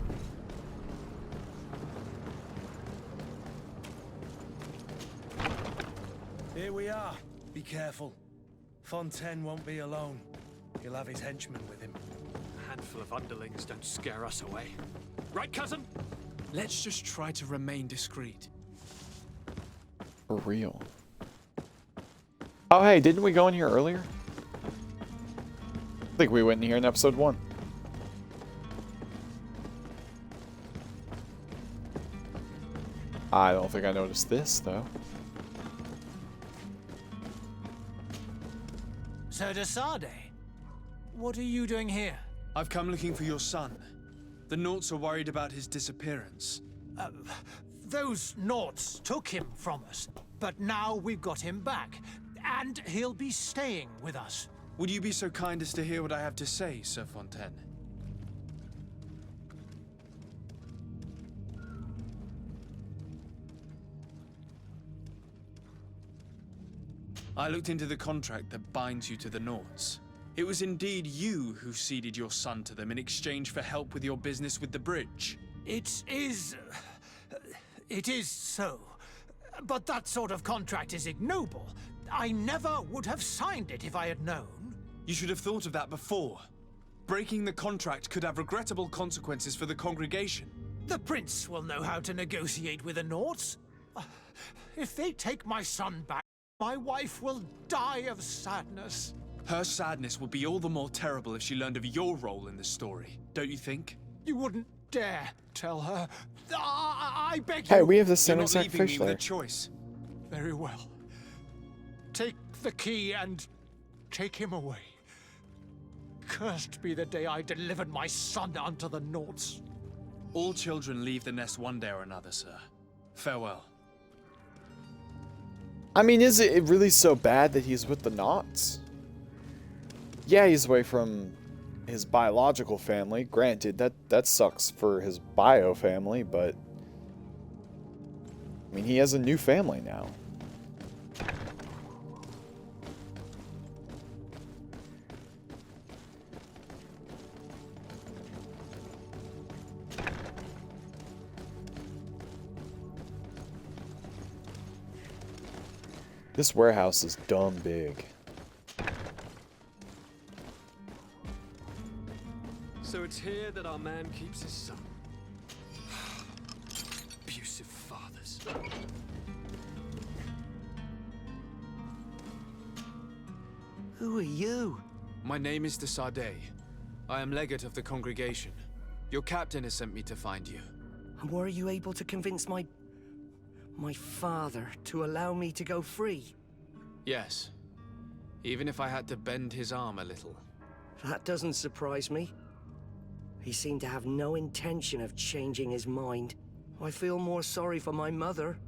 Here we are. Be careful. Fontaine won't be alone. He'll have his henchmen with him. A handful of underlings don't scare us away. Right, cousin? Let's just try to remain discreet. For real. Oh, hey, didn't we go in here earlier? I think we went in here in episode 1. I don't think I noticed this, though. Sir de Sade, what are you doing here? I've come looking for your son. The Naughts are worried about his disappearance. Those Naughts took him from us, but now we've got him back, and he'll be staying with us. Would you be so kind as to hear what I have to say, Sir Fontaine? I looked into the contract that binds you to the Naughts. It was indeed you who ceded your son to them in exchange for help with your business with the bridge. It is so. But that sort of contract is ignoble. I never would have signed it if I had known. You should have thought of that before. Breaking the contract could have regrettable consequences for the congregation. The prince will know how to negotiate with the Naughts. If they take my son back, my wife will die of sadness. Her sadness will be all the more terrible if she learned of your role in the story, don't you think? You wouldn't dare tell her. I beg you. Hey, we have the same You're not exact leaving fish me with layer. a choice. Very well. Take the key and take him away. Cursed be the day I delivered my son unto the Naughts. All children leave the nest one day or another, sir. Farewell. I mean, is it really so bad that he's with the Naughts? Yeah, he's away from his biological family. Granted, that sucks for his bio family, but I mean, he has a new family now. This warehouse is dumb big. So it's here that our man keeps his son. Abusive fathers. Who are you? My name is de Sade. I am legate of the congregation. Your captain has sent me to find you. And were you able to convince my father to allow me to go free? Yes. Even if I had to bend his arm a little. That doesn't surprise me. He seemed to have no intention of changing his mind. I feel more sorry for my mother.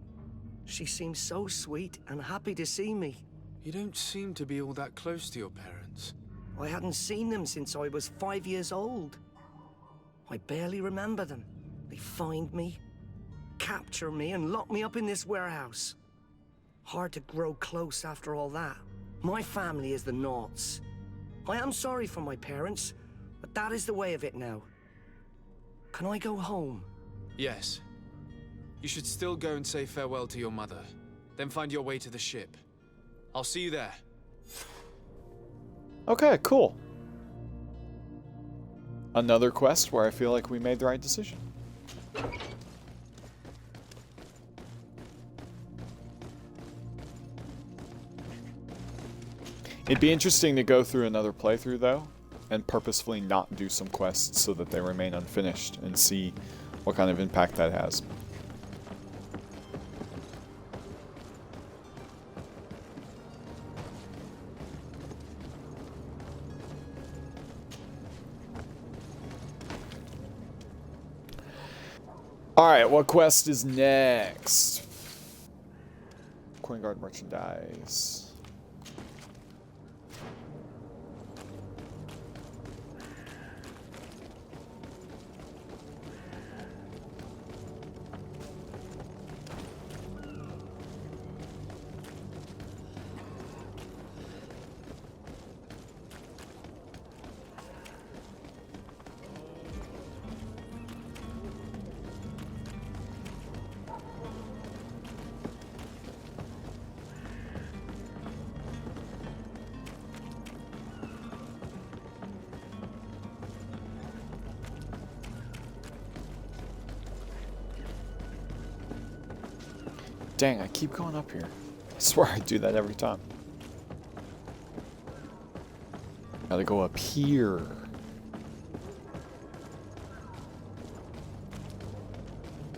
She seems so sweet and happy to see me. You don't seem to be all that close to your parents. I hadn't seen them since I was 5 years old. I barely remember them. They find me, capture me, and lock me up in this warehouse. Hard to grow close after all that. My family is the Naughts. I am sorry for my parents, but that is the way of it now. Can I go home? Yes. You should still go and say farewell to your mother. Then find your way to the ship. I'll see you there. Okay, cool. Another quest where I feel like we made the right decision. It'd be interesting to go through another playthrough, though, and purposefully not do some quests so that they remain unfinished and see what kind of impact that has. Alright, what quest is next? Coin Guard merchandise. Dang, I keep going up here. I swear I do that every time. Gotta go up here.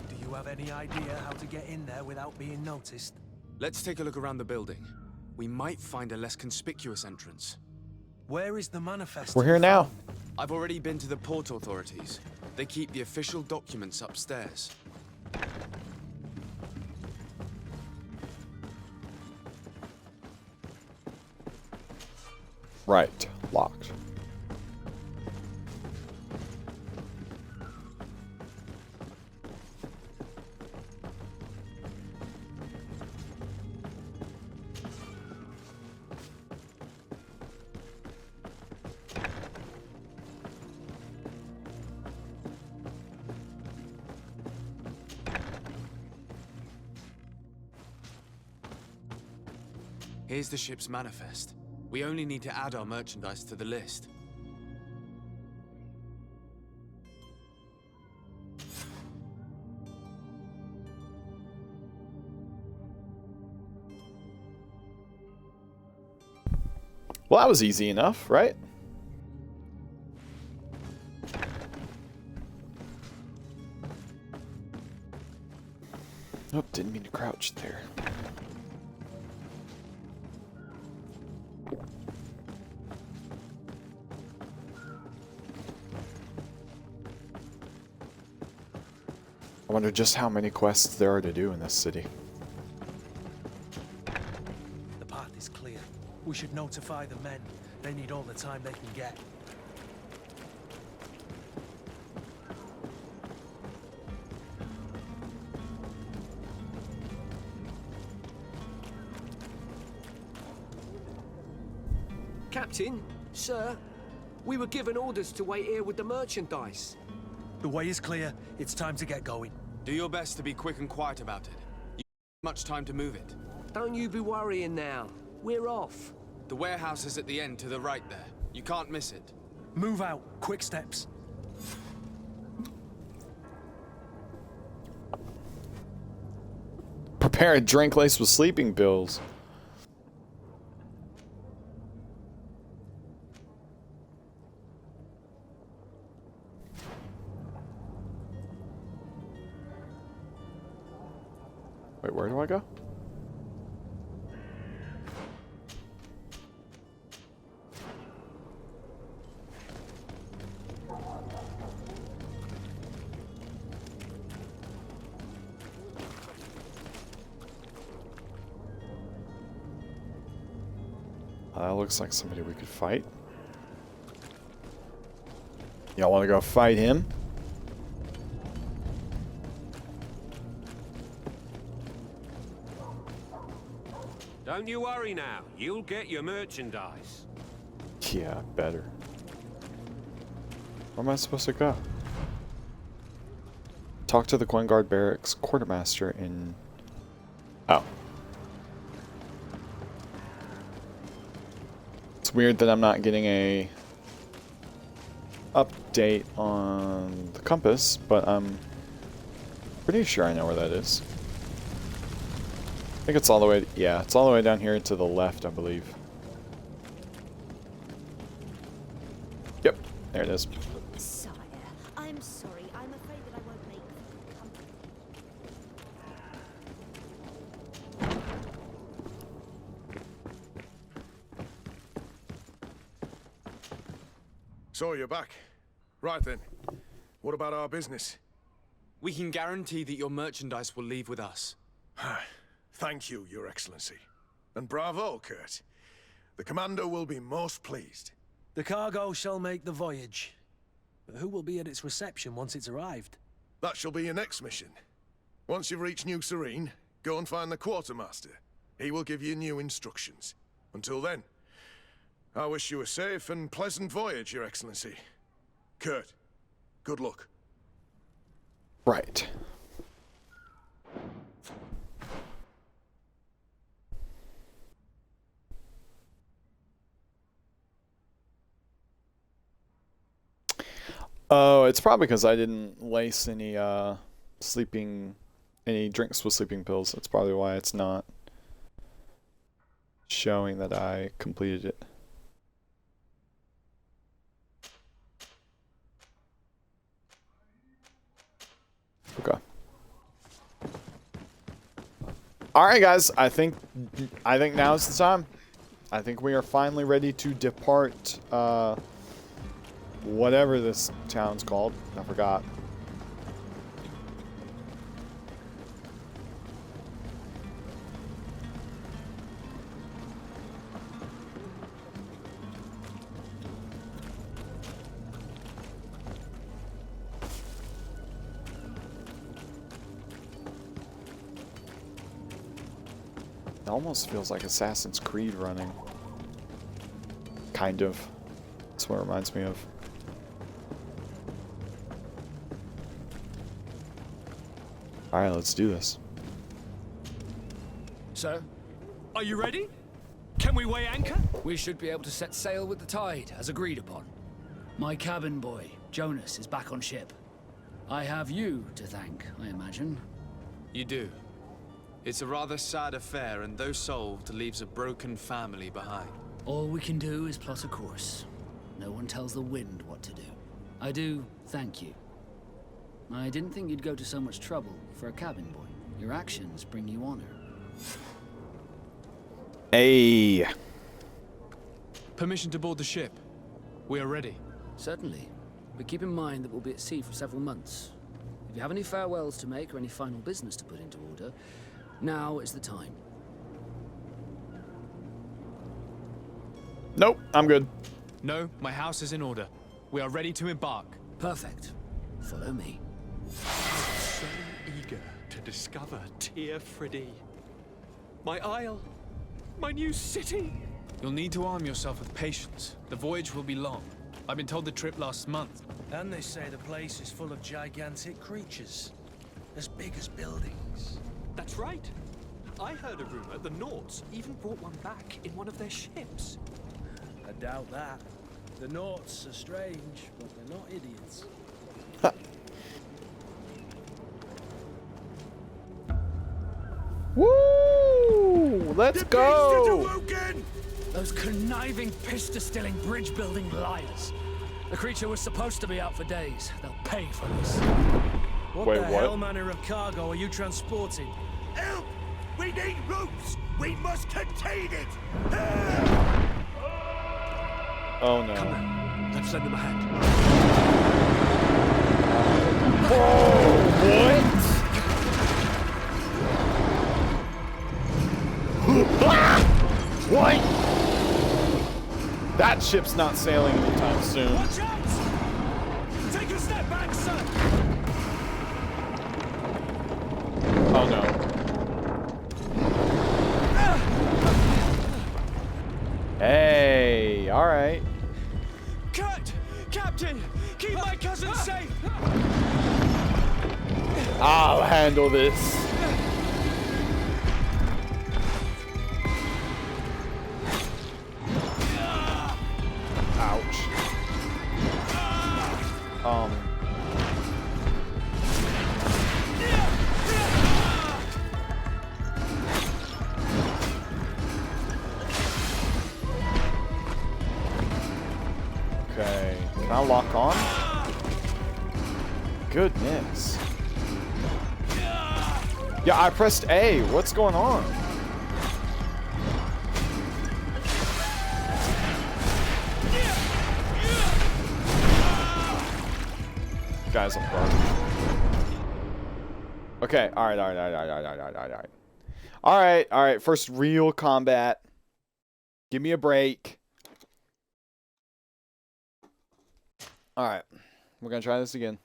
Do you have any idea how to get in there without being noticed? Let's take a look around the building. We might find a less conspicuous entrance. Where is the manifest? We're here now. I've already been to the port authorities. They keep the official documents upstairs. Right. Locked. Here's the ship's manifest. We only need to add our merchandise to the list. Well, that was easy enough, right? Oh, didn't mean to crouch there. I wonder just how many quests there are to do in this city. The path is clear. We should notify the men. They need all the time they can get. Captain, sir, we were given orders to wait here with the merchandise. The way is clear. It's time to get going. Do your best to be quick and quiet about it. You don't have much time to move it. Don't you be worrying now. We're off. The warehouse is at the end to the right there. You can't miss it. Move out. Quick steps. Prepare a drink laced with sleeping pills. Wait, where do I go? That looks like somebody we could fight. Y'all want to go fight him? Don't you worry now. You'll get your merchandise. Yeah, better. Where am I supposed to go? Talk to the Guard Barracks quartermaster in... Oh. It's weird that I'm not getting a update on the compass, but I'm pretty sure I know where that is. I think it's all the way, yeah, it's all the way down here to the left, I believe. Yep, there it is. Sire, I'm sorry. I'm afraid that I won't make company. So you're back. Right then. What about our business? We can guarantee that your merchandise will leave with us. Thank you, Your Excellency. And bravo, Kurt. The Commander will be most pleased. The cargo shall make the voyage. But who will be at its reception once it's arrived? That shall be your next mission. Once you've reached New Serene, go and find the Quartermaster. He will give you new instructions. Until then, I wish you a safe and pleasant voyage, Your Excellency. Kurt, good luck. Right. Oh, it's probably because I didn't lace any sleeping And he drinks with sleeping pills. That's probably why it's not showing that I completed it. Okay. All right, guys. I think now's the time. I think we are finally ready to depart. Whatever this town's called, I forgot. It almost feels like Assassin's Creed running. Kind of. That's what it reminds me of. Alright, let's do this. So, Are you ready? Can we weigh anchor? we should be able to set sail with the tide, as agreed upon. My cabin boy, Jonas, is back on ship. I have you to thank, I imagine. You do. It's a rather sad affair, and though solved, leaves a broken family behind. All we can do is plot a course. No one tells the wind what to do. I do thank you. I didn't think you'd go to so much trouble for a cabin boy. Your actions bring you honor. Hey. Permission to board the ship. We are ready. Certainly. But keep in mind that we'll be at sea for several months. If you have any farewells to make or any final business to put into order, now is the time. Nope, I'm good. No, my house is in order. We are ready to embark. Perfect. Follow me. So eager to discover Tear Friddy. My isle. My new city. You'll need to arm yourself with patience. The voyage will be long. I've been told the trip lasts months. And they say the place is full of gigantic creatures. As big as buildings. That's right. I heard a rumor the Nauts even brought one back in one of their ships. I doubt that. The Nauts are strange, but they're not idiots. Woo! Let's go! Those conniving, piss-distilling, bridge-building liars. The creature was supposed to be out for days. They'll pay for this. What the hell manner of cargo are you transporting? Help! We need ropes! We must contain it! Oh no. Come on, let's lend them a hand. What? That ship's not sailing anytime soon. Watch out! Take a step back, sir! Oh no. Hey, alright. Cut! Captain! Keep my cousin safe! I'll handle this. Ouch. Okay, can I lock on? Goodness. Yeah, I pressed A. What's going on? Guys, I'm broke. Okay, alright. Alright, first real combat. Give me a break. Alright, we're gonna try this again.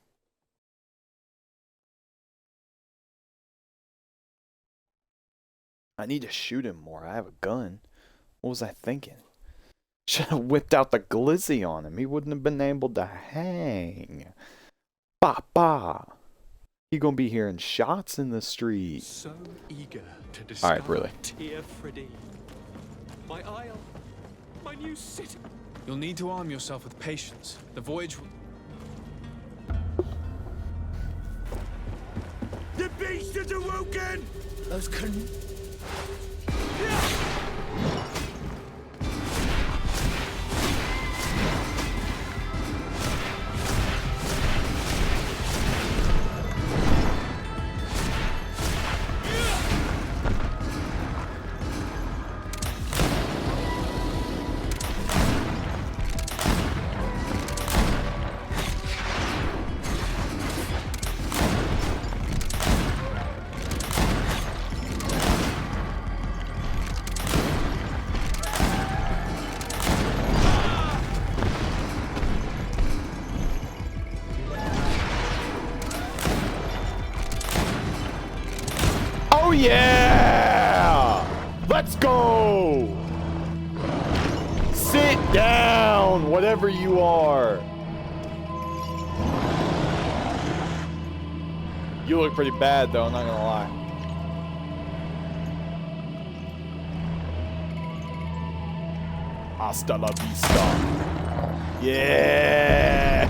I need to shoot him more. I have a gun. What was I thinking? Should have whipped out the glizzy on him. He wouldn't have been able to hang. Ba. He gonna be hearing shots in the street. So eager to discover Alright, really. Tear Friddy. My isle. My new city. You'll need to arm yourself with patience. The voyage will... The beast has Woken! Those can... Oh yeah! Let's go! Sit down, whatever you are. You look pretty bad though, I'm not gonna lie. Hasta la vista. Yeah!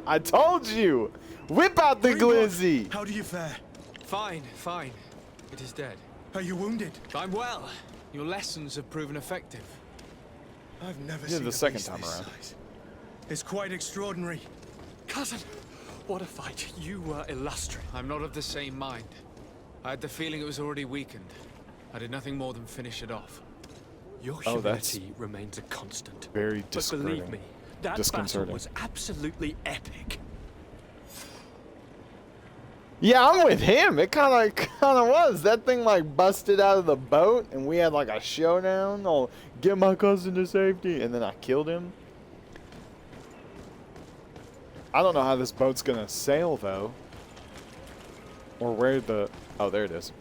I told you! Whip out the glizzy! How do you fare? Fine, fine. It is dead. Are you wounded? I'm well. Your lessons have proven effective. I've never Yeah, seen the a second beast time this around. size. It's quite extraordinary. Cousin, what a fight. You were illustrious. I'm not of the same mind. I had the feeling it was already weakened. I did nothing more than finish it off. Your Oh, that's humility remains a constant. very But disconcerting. believe me, that battle Disconcerting. was absolutely epic. Yeah, I'm with him. It kind of was. That thing like busted out of the boat, and we had like a showdown. I'll get my cousin to safety, and then I killed him. I don't know how this boat's gonna sail though, or where the. Oh, there it is.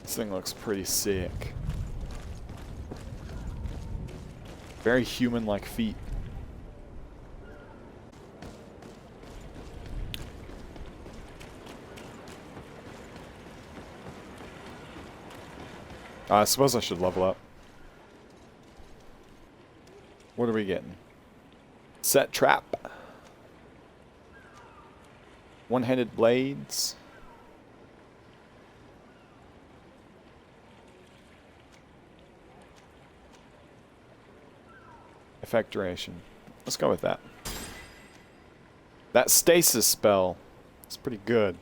This thing looks pretty sick. Very human-like feet. I suppose I should level up. What are we getting? Set trap. One-handed blades. Effect duration. Let's go with that. That stasis spell is pretty good.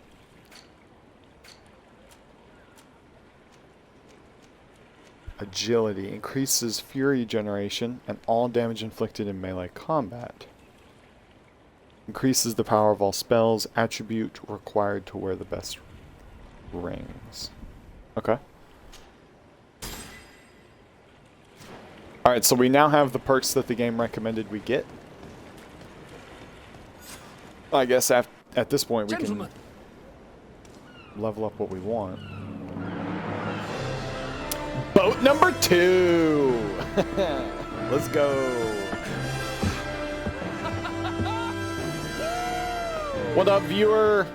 Agility increases fury generation and all damage inflicted in melee combat. Increases the power of all spells. Attribute required to wear the best rings. Okay. Alright, so we now have the perks that the game recommended we get. I guess at this point we can level up what we want. Boat number 2! Let's go! What up, viewer?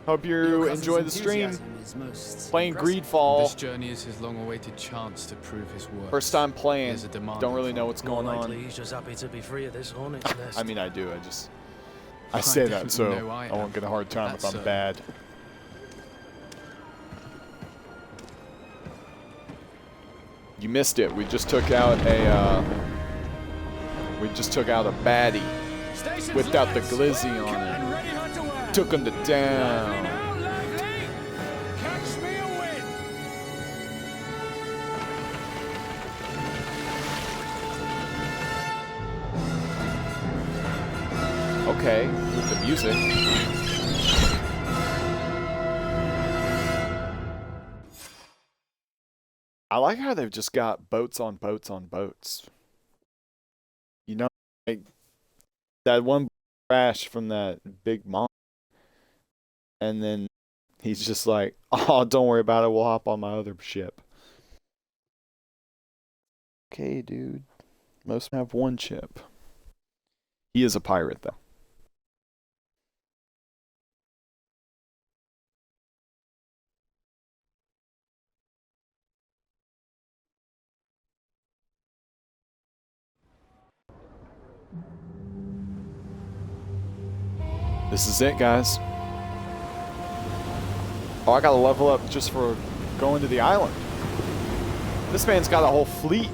Hope you enjoy the stream. Playing GreedFall. This journey is his long-awaited chance to prove his worth. First time playing. Don't really know what's going on. He's just happy to be free of this hornet's nest. I mean, I do. I say that so definitely know I I won't get a hard time if That's I'm bad. You missed it. We just took out a baddie. Whipped out the glizzy on him. Took him to town. Okay, with the music. I like how they've just got boats on boats on boats. You know, like that one crash from that big mom. And then he's just like, oh, don't worry about it. We'll hop on my other ship. Okay, dude. Most have one ship. He is a pirate, though. This is it, guys. Oh, I gotta level up just for going to the island. This man's got a whole fleet.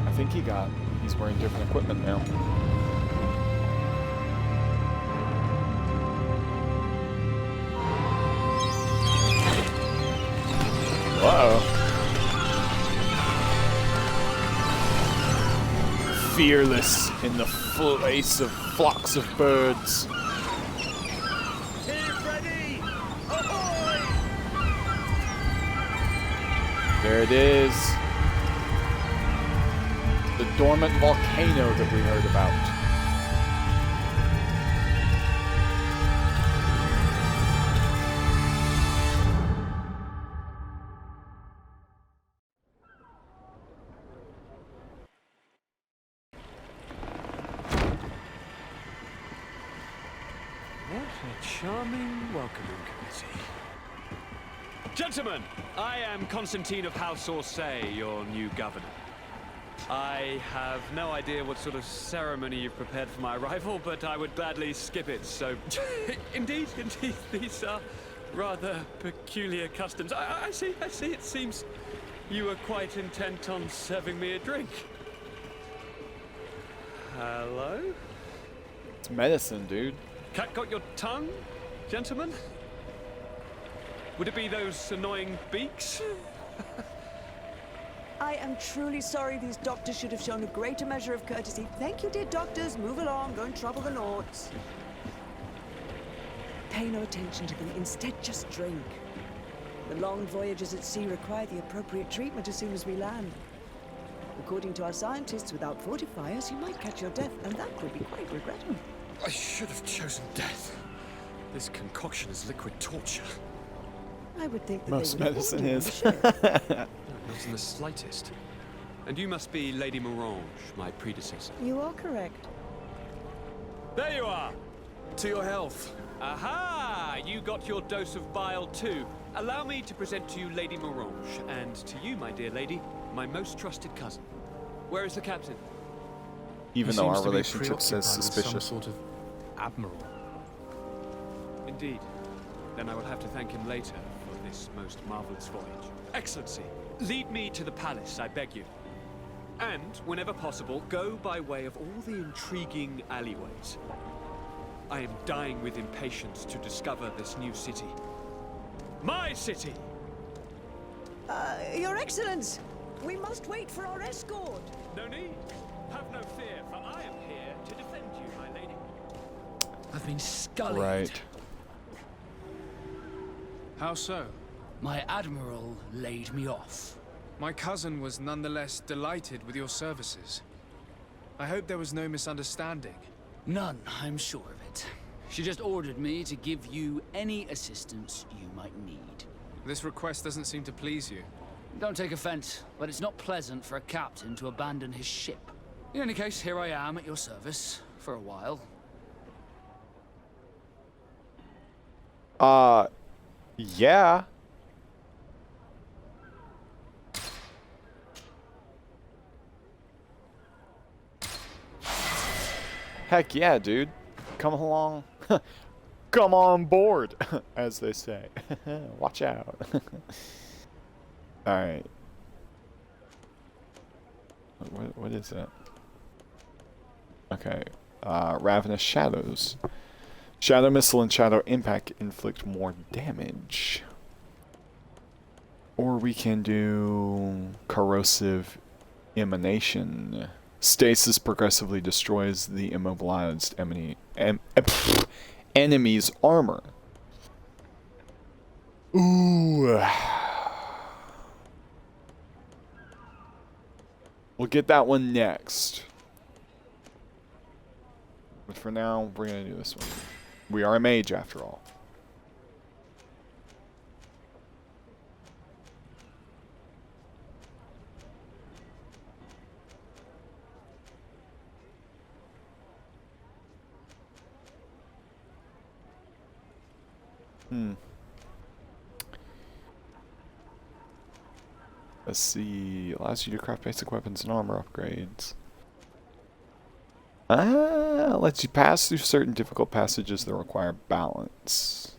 I think he's wearing different equipment now. Uh-oh. Fearless in the face of flocks of birds. There it is. The dormant volcano that we heard about. What a charming welcoming committee. Gentlemen, I am Constantine of House Orsay, your new governor. I have no idea what sort of ceremony you've prepared for my arrival, but I would gladly skip it, so... Indeed, these are rather peculiar customs. I see, it seems you were quite intent on serving me a drink. Hello? It's medicine, dude. Cat got your tongue, gentlemen? Would it be those annoying beaks? I am truly sorry. These doctors should have shown a greater measure of courtesy. Thank you, dear doctors. Move along. Don't trouble the Nords. Pay no attention to them. Instead, just drink. The long voyages at sea require the appropriate treatment as soon as we land. According to our scientists, without fortifiers, you might catch your death, and that would be quite regrettable. I should have chosen death. This concoction is liquid torture. I would think that Most they would medicine have is. Not in the slightest. And you must be Lady Morange, my predecessor. You are correct. There you are! To your health. Aha! You got your dose of bile too. Allow me to present to you Lady Morange, and to you, my dear lady, my most trusted cousin. Where is the captain? Even though our relationship says suspicious. Some sort of admiral. Indeed. Then I will have to thank him later for this most marvelous voyage. Excellency, lead me to the palace, I beg you. And, whenever possible, go by way of all the intriguing alleyways. I am dying with impatience to discover this new city. My city! Your Excellence! We must wait for our escort! No need. Have no fear, for I am here to defend you, my lady. I've been scullied. Right. How so? My admiral laid me off. My cousin was nonetheless delighted with your services. I hope there was no misunderstanding. None, I'm sure of it. She just ordered me to give you any assistance you might need. This request doesn't seem to please you. Don't take offense, but it's not pleasant for a captain to abandon his ship. In any case, here I am at your service, for a while. Yeah. Heck yeah, dude. Come along. Come on board, as they say. Watch out. Alright. What is that? Okay. Ravenous Shadows. Shadow Missile and Shadow Impact inflict more damage. Or we can do Corrosive Emanation. Stasis progressively destroys the immobilized enemy's armor. Ooh. We'll get that one next. But for now, we're going to do this one. We are a mage after all. Let's see. Allows you to craft basic weapons and armor upgrades. Lets you pass through certain difficult passages that require balance.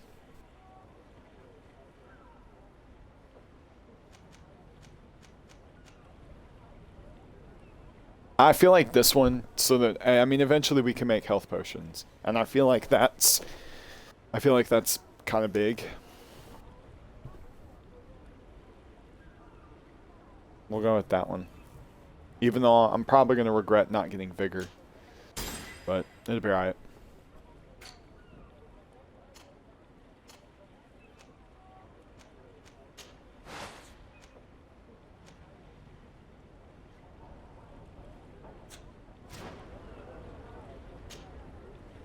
I feel like this one, so that, I mean, eventually we can make health potions. And I feel like that's kind of big. We'll go with that one. Even though I'm probably going to regret not getting vigor. But it'll be alright.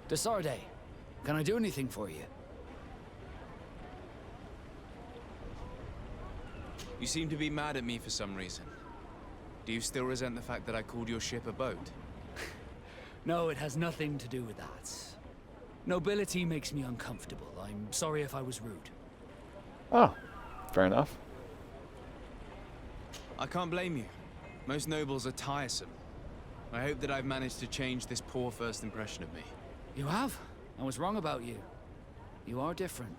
Desarde, can I do anything for you? You seem to be mad at me for some reason. Do you still resent the fact that I called your ship a boat? No, it has nothing to do with that. Nobility makes me uncomfortable. I'm sorry if I was rude. Oh, fair enough. I can't blame you. Most nobles are tiresome. I hope that I've managed to change this poor first impression of me. You have? I was wrong about you. You are different.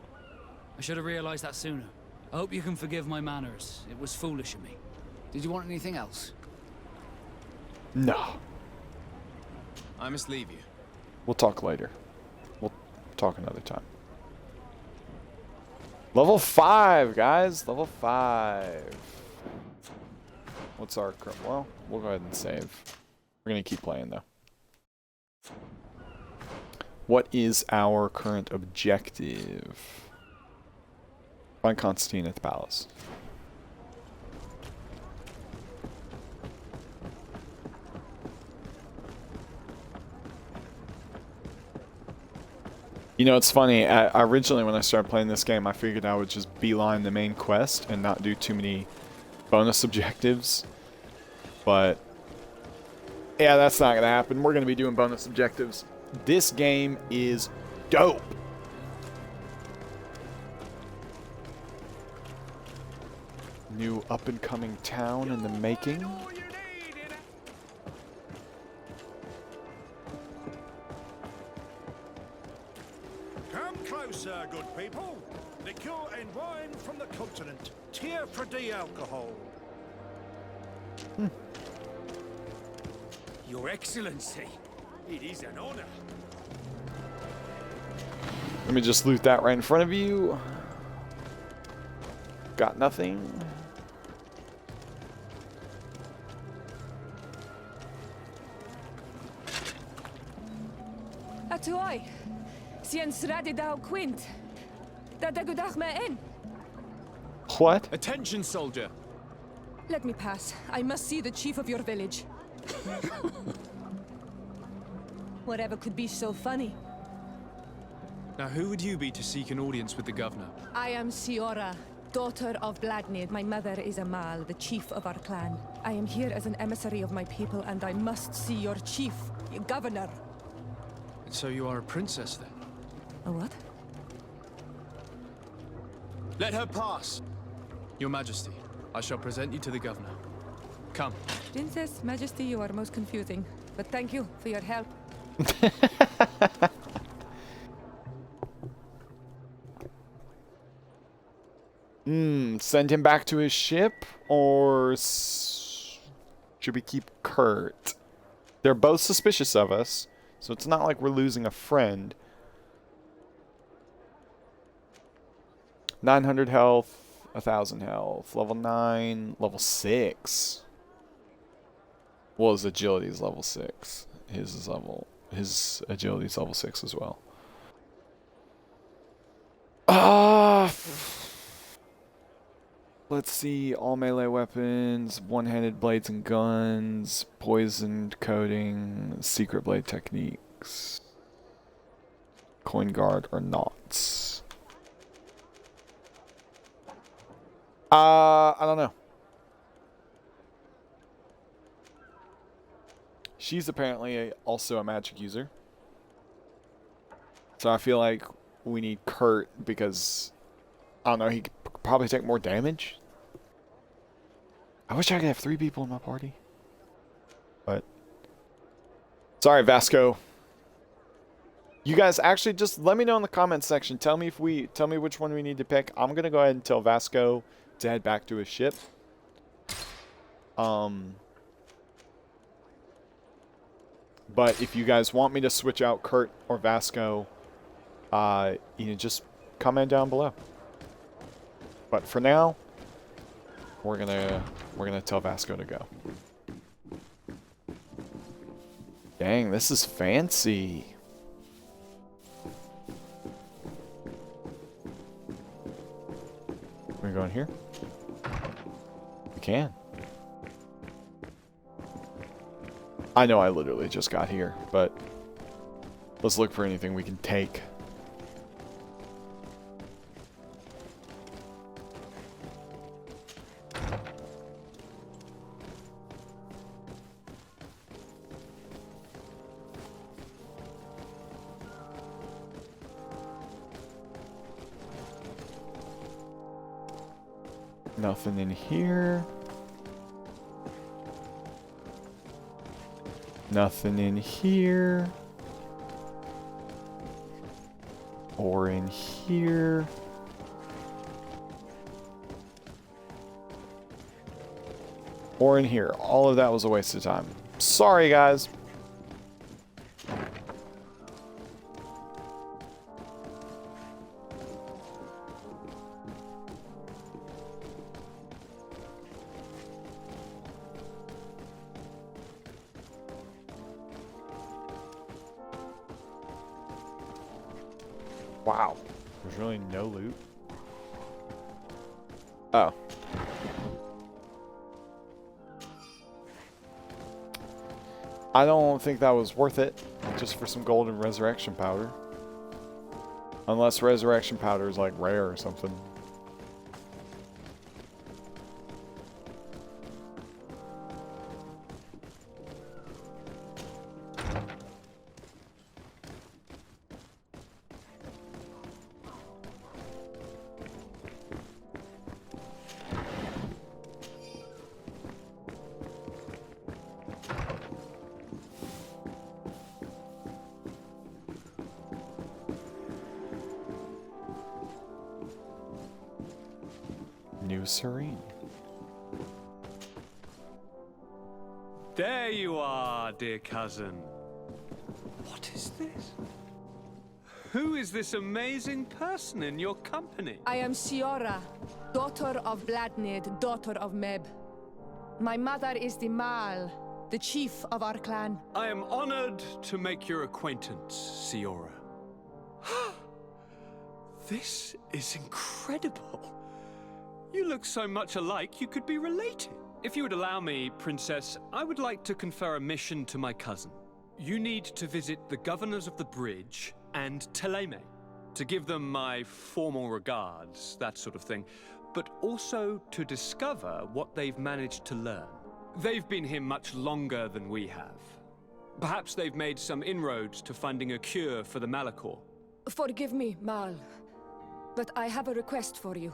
I should have realized that sooner. I hope you can forgive my manners. It was foolish of me. Did you want anything else? No. I must leave you. We'll talk later. We'll talk another time. Level 5, guys. Level 5. What's our current? Well, we'll go ahead and save. We're going to keep playing, though. What is our current objective? Find Constantine at the palace. You know, it's funny. Originally, when I started playing this game, I figured I would just beeline the main quest and not do too many bonus objectives. But yeah, that's not going to happen. We're going to be doing bonus objectives. This game is dope. New up-and-coming town in the making. Come closer, good people. Liquor and wine from the continent. Tier for the alcohol. Your Excellency, it is an honor. Let me just loot that right in front of you. Got nothing. Atuai. Sien sradi dao quint. Dadagudach me in. What? Attention, soldier. Let me pass. I must see the chief of your village. Whatever could be so funny? Now, who would you be to seek an audience with the governor? I am Siora, daughter of Vladnid. My mother is Amal, the chief of our clan. I am here as an emissary of my people, and I must see your chief, your governor. And so you are a princess, then? A what? Let her pass. Your Majesty, I shall present you to the governor. Come. Princess, Majesty, you are most confusing. But thank you for your help. Send him back to his ship, or should we keep Kurt? They're both suspicious of us, so it's not like we're losing a friend. 900 health, 1,000 health, level 9, level 6. Well, his agility is level 6. His agility is level 6 as well. Let's see, all melee weapons, one-handed blades and guns, poisoned coating, secret blade techniques, coin guard or knots. I don't know. She's apparently also a magic user. So I feel like we need Kurt because, I don't know, he could probably take more damage. I wish I could have 3 people in my party. But, sorry, Vasco. You guys actually just let me know in the comments section. Tell me which one we need to pick. I'm going to go ahead and tell Vasco to head back to his ship. But if you guys want me to switch out Kurt or Vasco, you know, just comment down below. But for now, we're gonna tell Vasco to go. Dang, this is fancy. We're going here. We can. I know I literally just got here, but let's look for anything we can take. Nothing in here. Nothing in here. Or in here. Or in here. All of that was a waste of time. Sorry, guys. Wow. There's really no loot. Oh. I don't think that was worth it, just for some golden resurrection powder. Unless resurrection powder is like rare or something. New Serene. There you are, dear cousin. What is this? Who is this amazing person in your company? I am Siora, daughter of Bladnid, daughter of Meb. My mother is the Mal, the chief of our clan. I am honored to make your acquaintance, Siora. This is incredible. You look so much alike, you could be related. If you would allow me, Princess, I would like to confer a mission to my cousin. You need to visit the governors of the bridge and Teleme, to give them my formal regards, that sort of thing, but also to discover what they've managed to learn. They've been here much longer than we have. Perhaps they've made some inroads to finding a cure for the Malachor. Forgive me, Mal, but I have a request for you.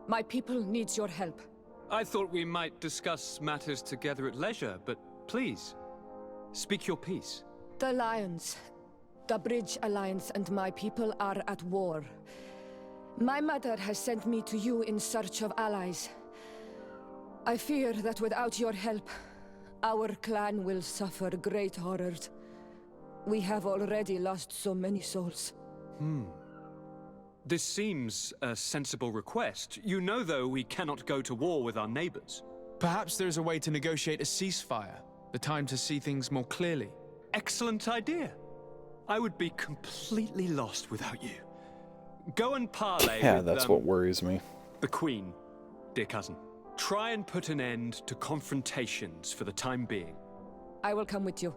My people needs your help. I thought we might discuss matters together at leisure, but please, speak your piece. The Lions, the Bridge Alliance and my people are at war. My mother has sent me to you in search of allies. I fear that without your help, our clan will suffer great horrors. We have already lost so many souls. This seems a sensible request. You know, though, we cannot go to war with our neighbors. Perhaps there's a way to negotiate a ceasefire. The time to see things more clearly. Excellent idea. I would be completely lost without you. Go and parley Yeah, with, that's what worries me. the Queen, dear cousin. Try and put an end to confrontations for the time being. I will come with you.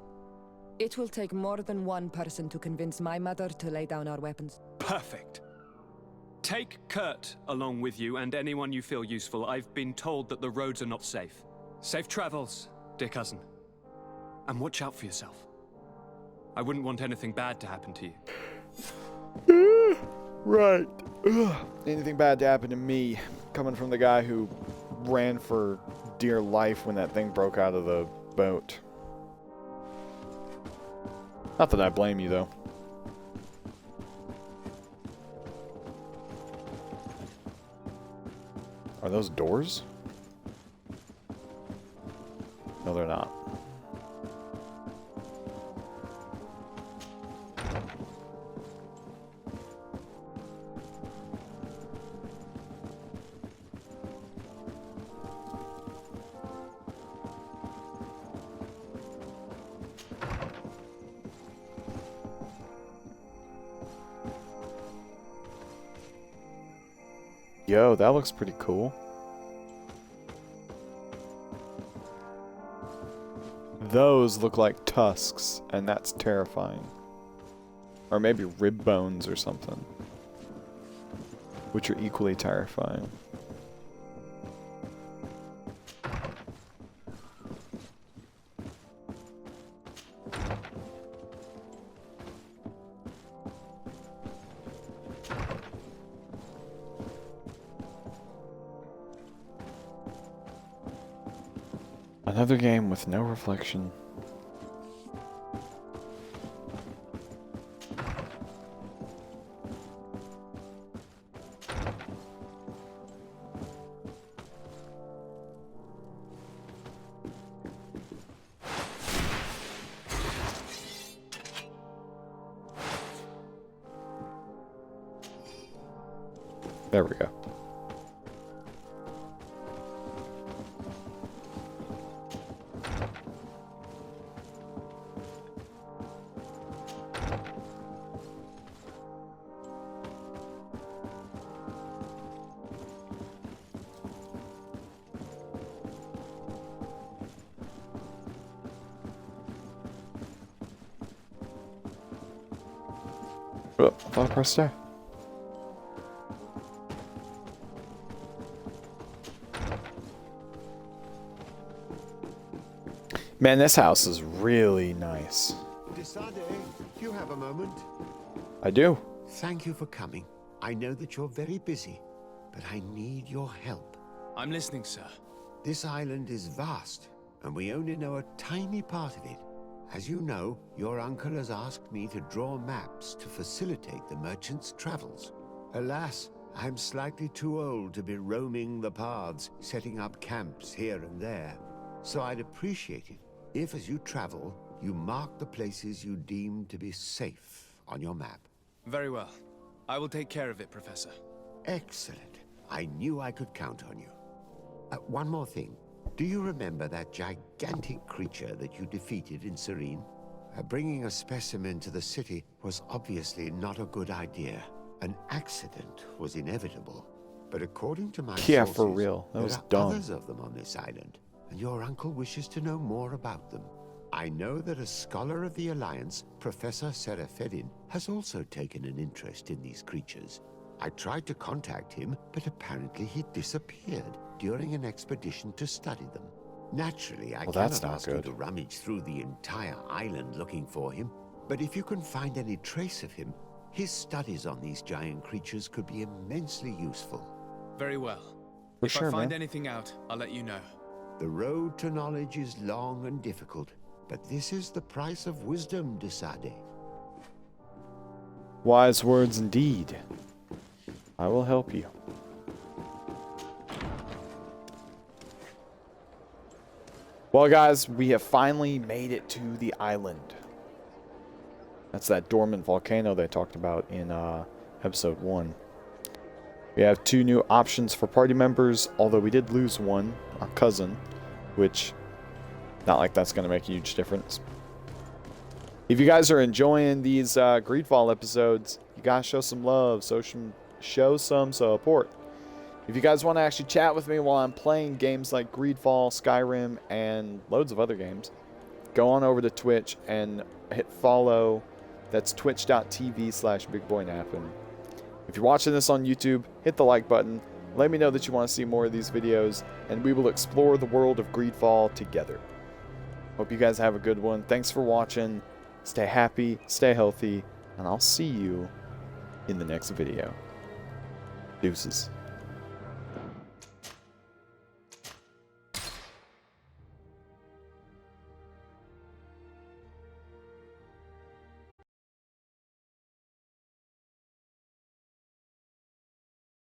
It will take more than one person to convince my mother to lay down our weapons. Perfect. Take Kurt along with you and anyone you feel useful. I've been told that the roads are not safe. Safe travels, dear cousin. And watch out for yourself. I wouldn't want anything bad to happen to you. Right. Ugh. Anything bad to happen to me, coming from the guy who ran for dear life when that thing broke out of the boat. Not that I blame you, though. Are those doors? No, they're not. Yo, that looks pretty cool. Those look like tusks, and that's terrifying. Or maybe rib bones or something, which are equally terrifying. Another game with no reflection. There we go. Oh, I thought I pressed A. Man, this house is really nice. Desade, do you have a moment? I do. Thank you for coming. I know that you're very busy, but I need your help. I'm listening, sir. This island is vast, and we only know a tiny part of it. As you know, your uncle has asked me to draw maps to facilitate the merchant's travels. Alas, I'm slightly too old to be roaming the paths, setting up camps here and there. So I'd appreciate it if, as you travel, you mark the places you deem to be safe on your map. Very well. I will take care of it, Professor. Excellent. I knew I could count on you. One more thing. Do you remember that gigantic creature that you defeated in Serene? Bringing a specimen to the city was obviously not a good idea. An accident was inevitable. But according to my sources, for real. That was there are dumb. others of them on this island, and your uncle wishes to know more about them. I know that a scholar of the Alliance, Professor Serafedin, has also taken an interest in these creatures. I tried to contact him, but apparently he disappeared during an expedition to study them. Naturally, I that's cannot not ask you good. to rummage through the entire island looking for him, but if you can find any trace of him, his studies on these giant creatures could be immensely useful. Very well. For If sure, I find man. anything out, I'll let you know. The road to knowledge is long and difficult, but this is the price of wisdom, Desade. Wise words indeed. I will help you. Well, guys, we have finally made it to the island. That's that dormant volcano they talked about in episode 1. We have 2 new options for party members, although we did lose one, our cousin, which, not like that's going to make a huge difference. If you guys are enjoying these GreedFall episodes, you guys show some love, show some support. If you guys want to actually chat with me while I'm playing games like GreedFall, Skyrim, and loads of other games, go on over to Twitch and hit follow. That's twitch.tv/BigBoyNappin. If you're watching this on YouTube, hit the like button. Let me know that you want to see more of these videos, and we will explore the world of GreedFall together. Hope you guys have a good one. Thanks for watching. Stay happy, stay healthy, and I'll see you in the next video. Deuces.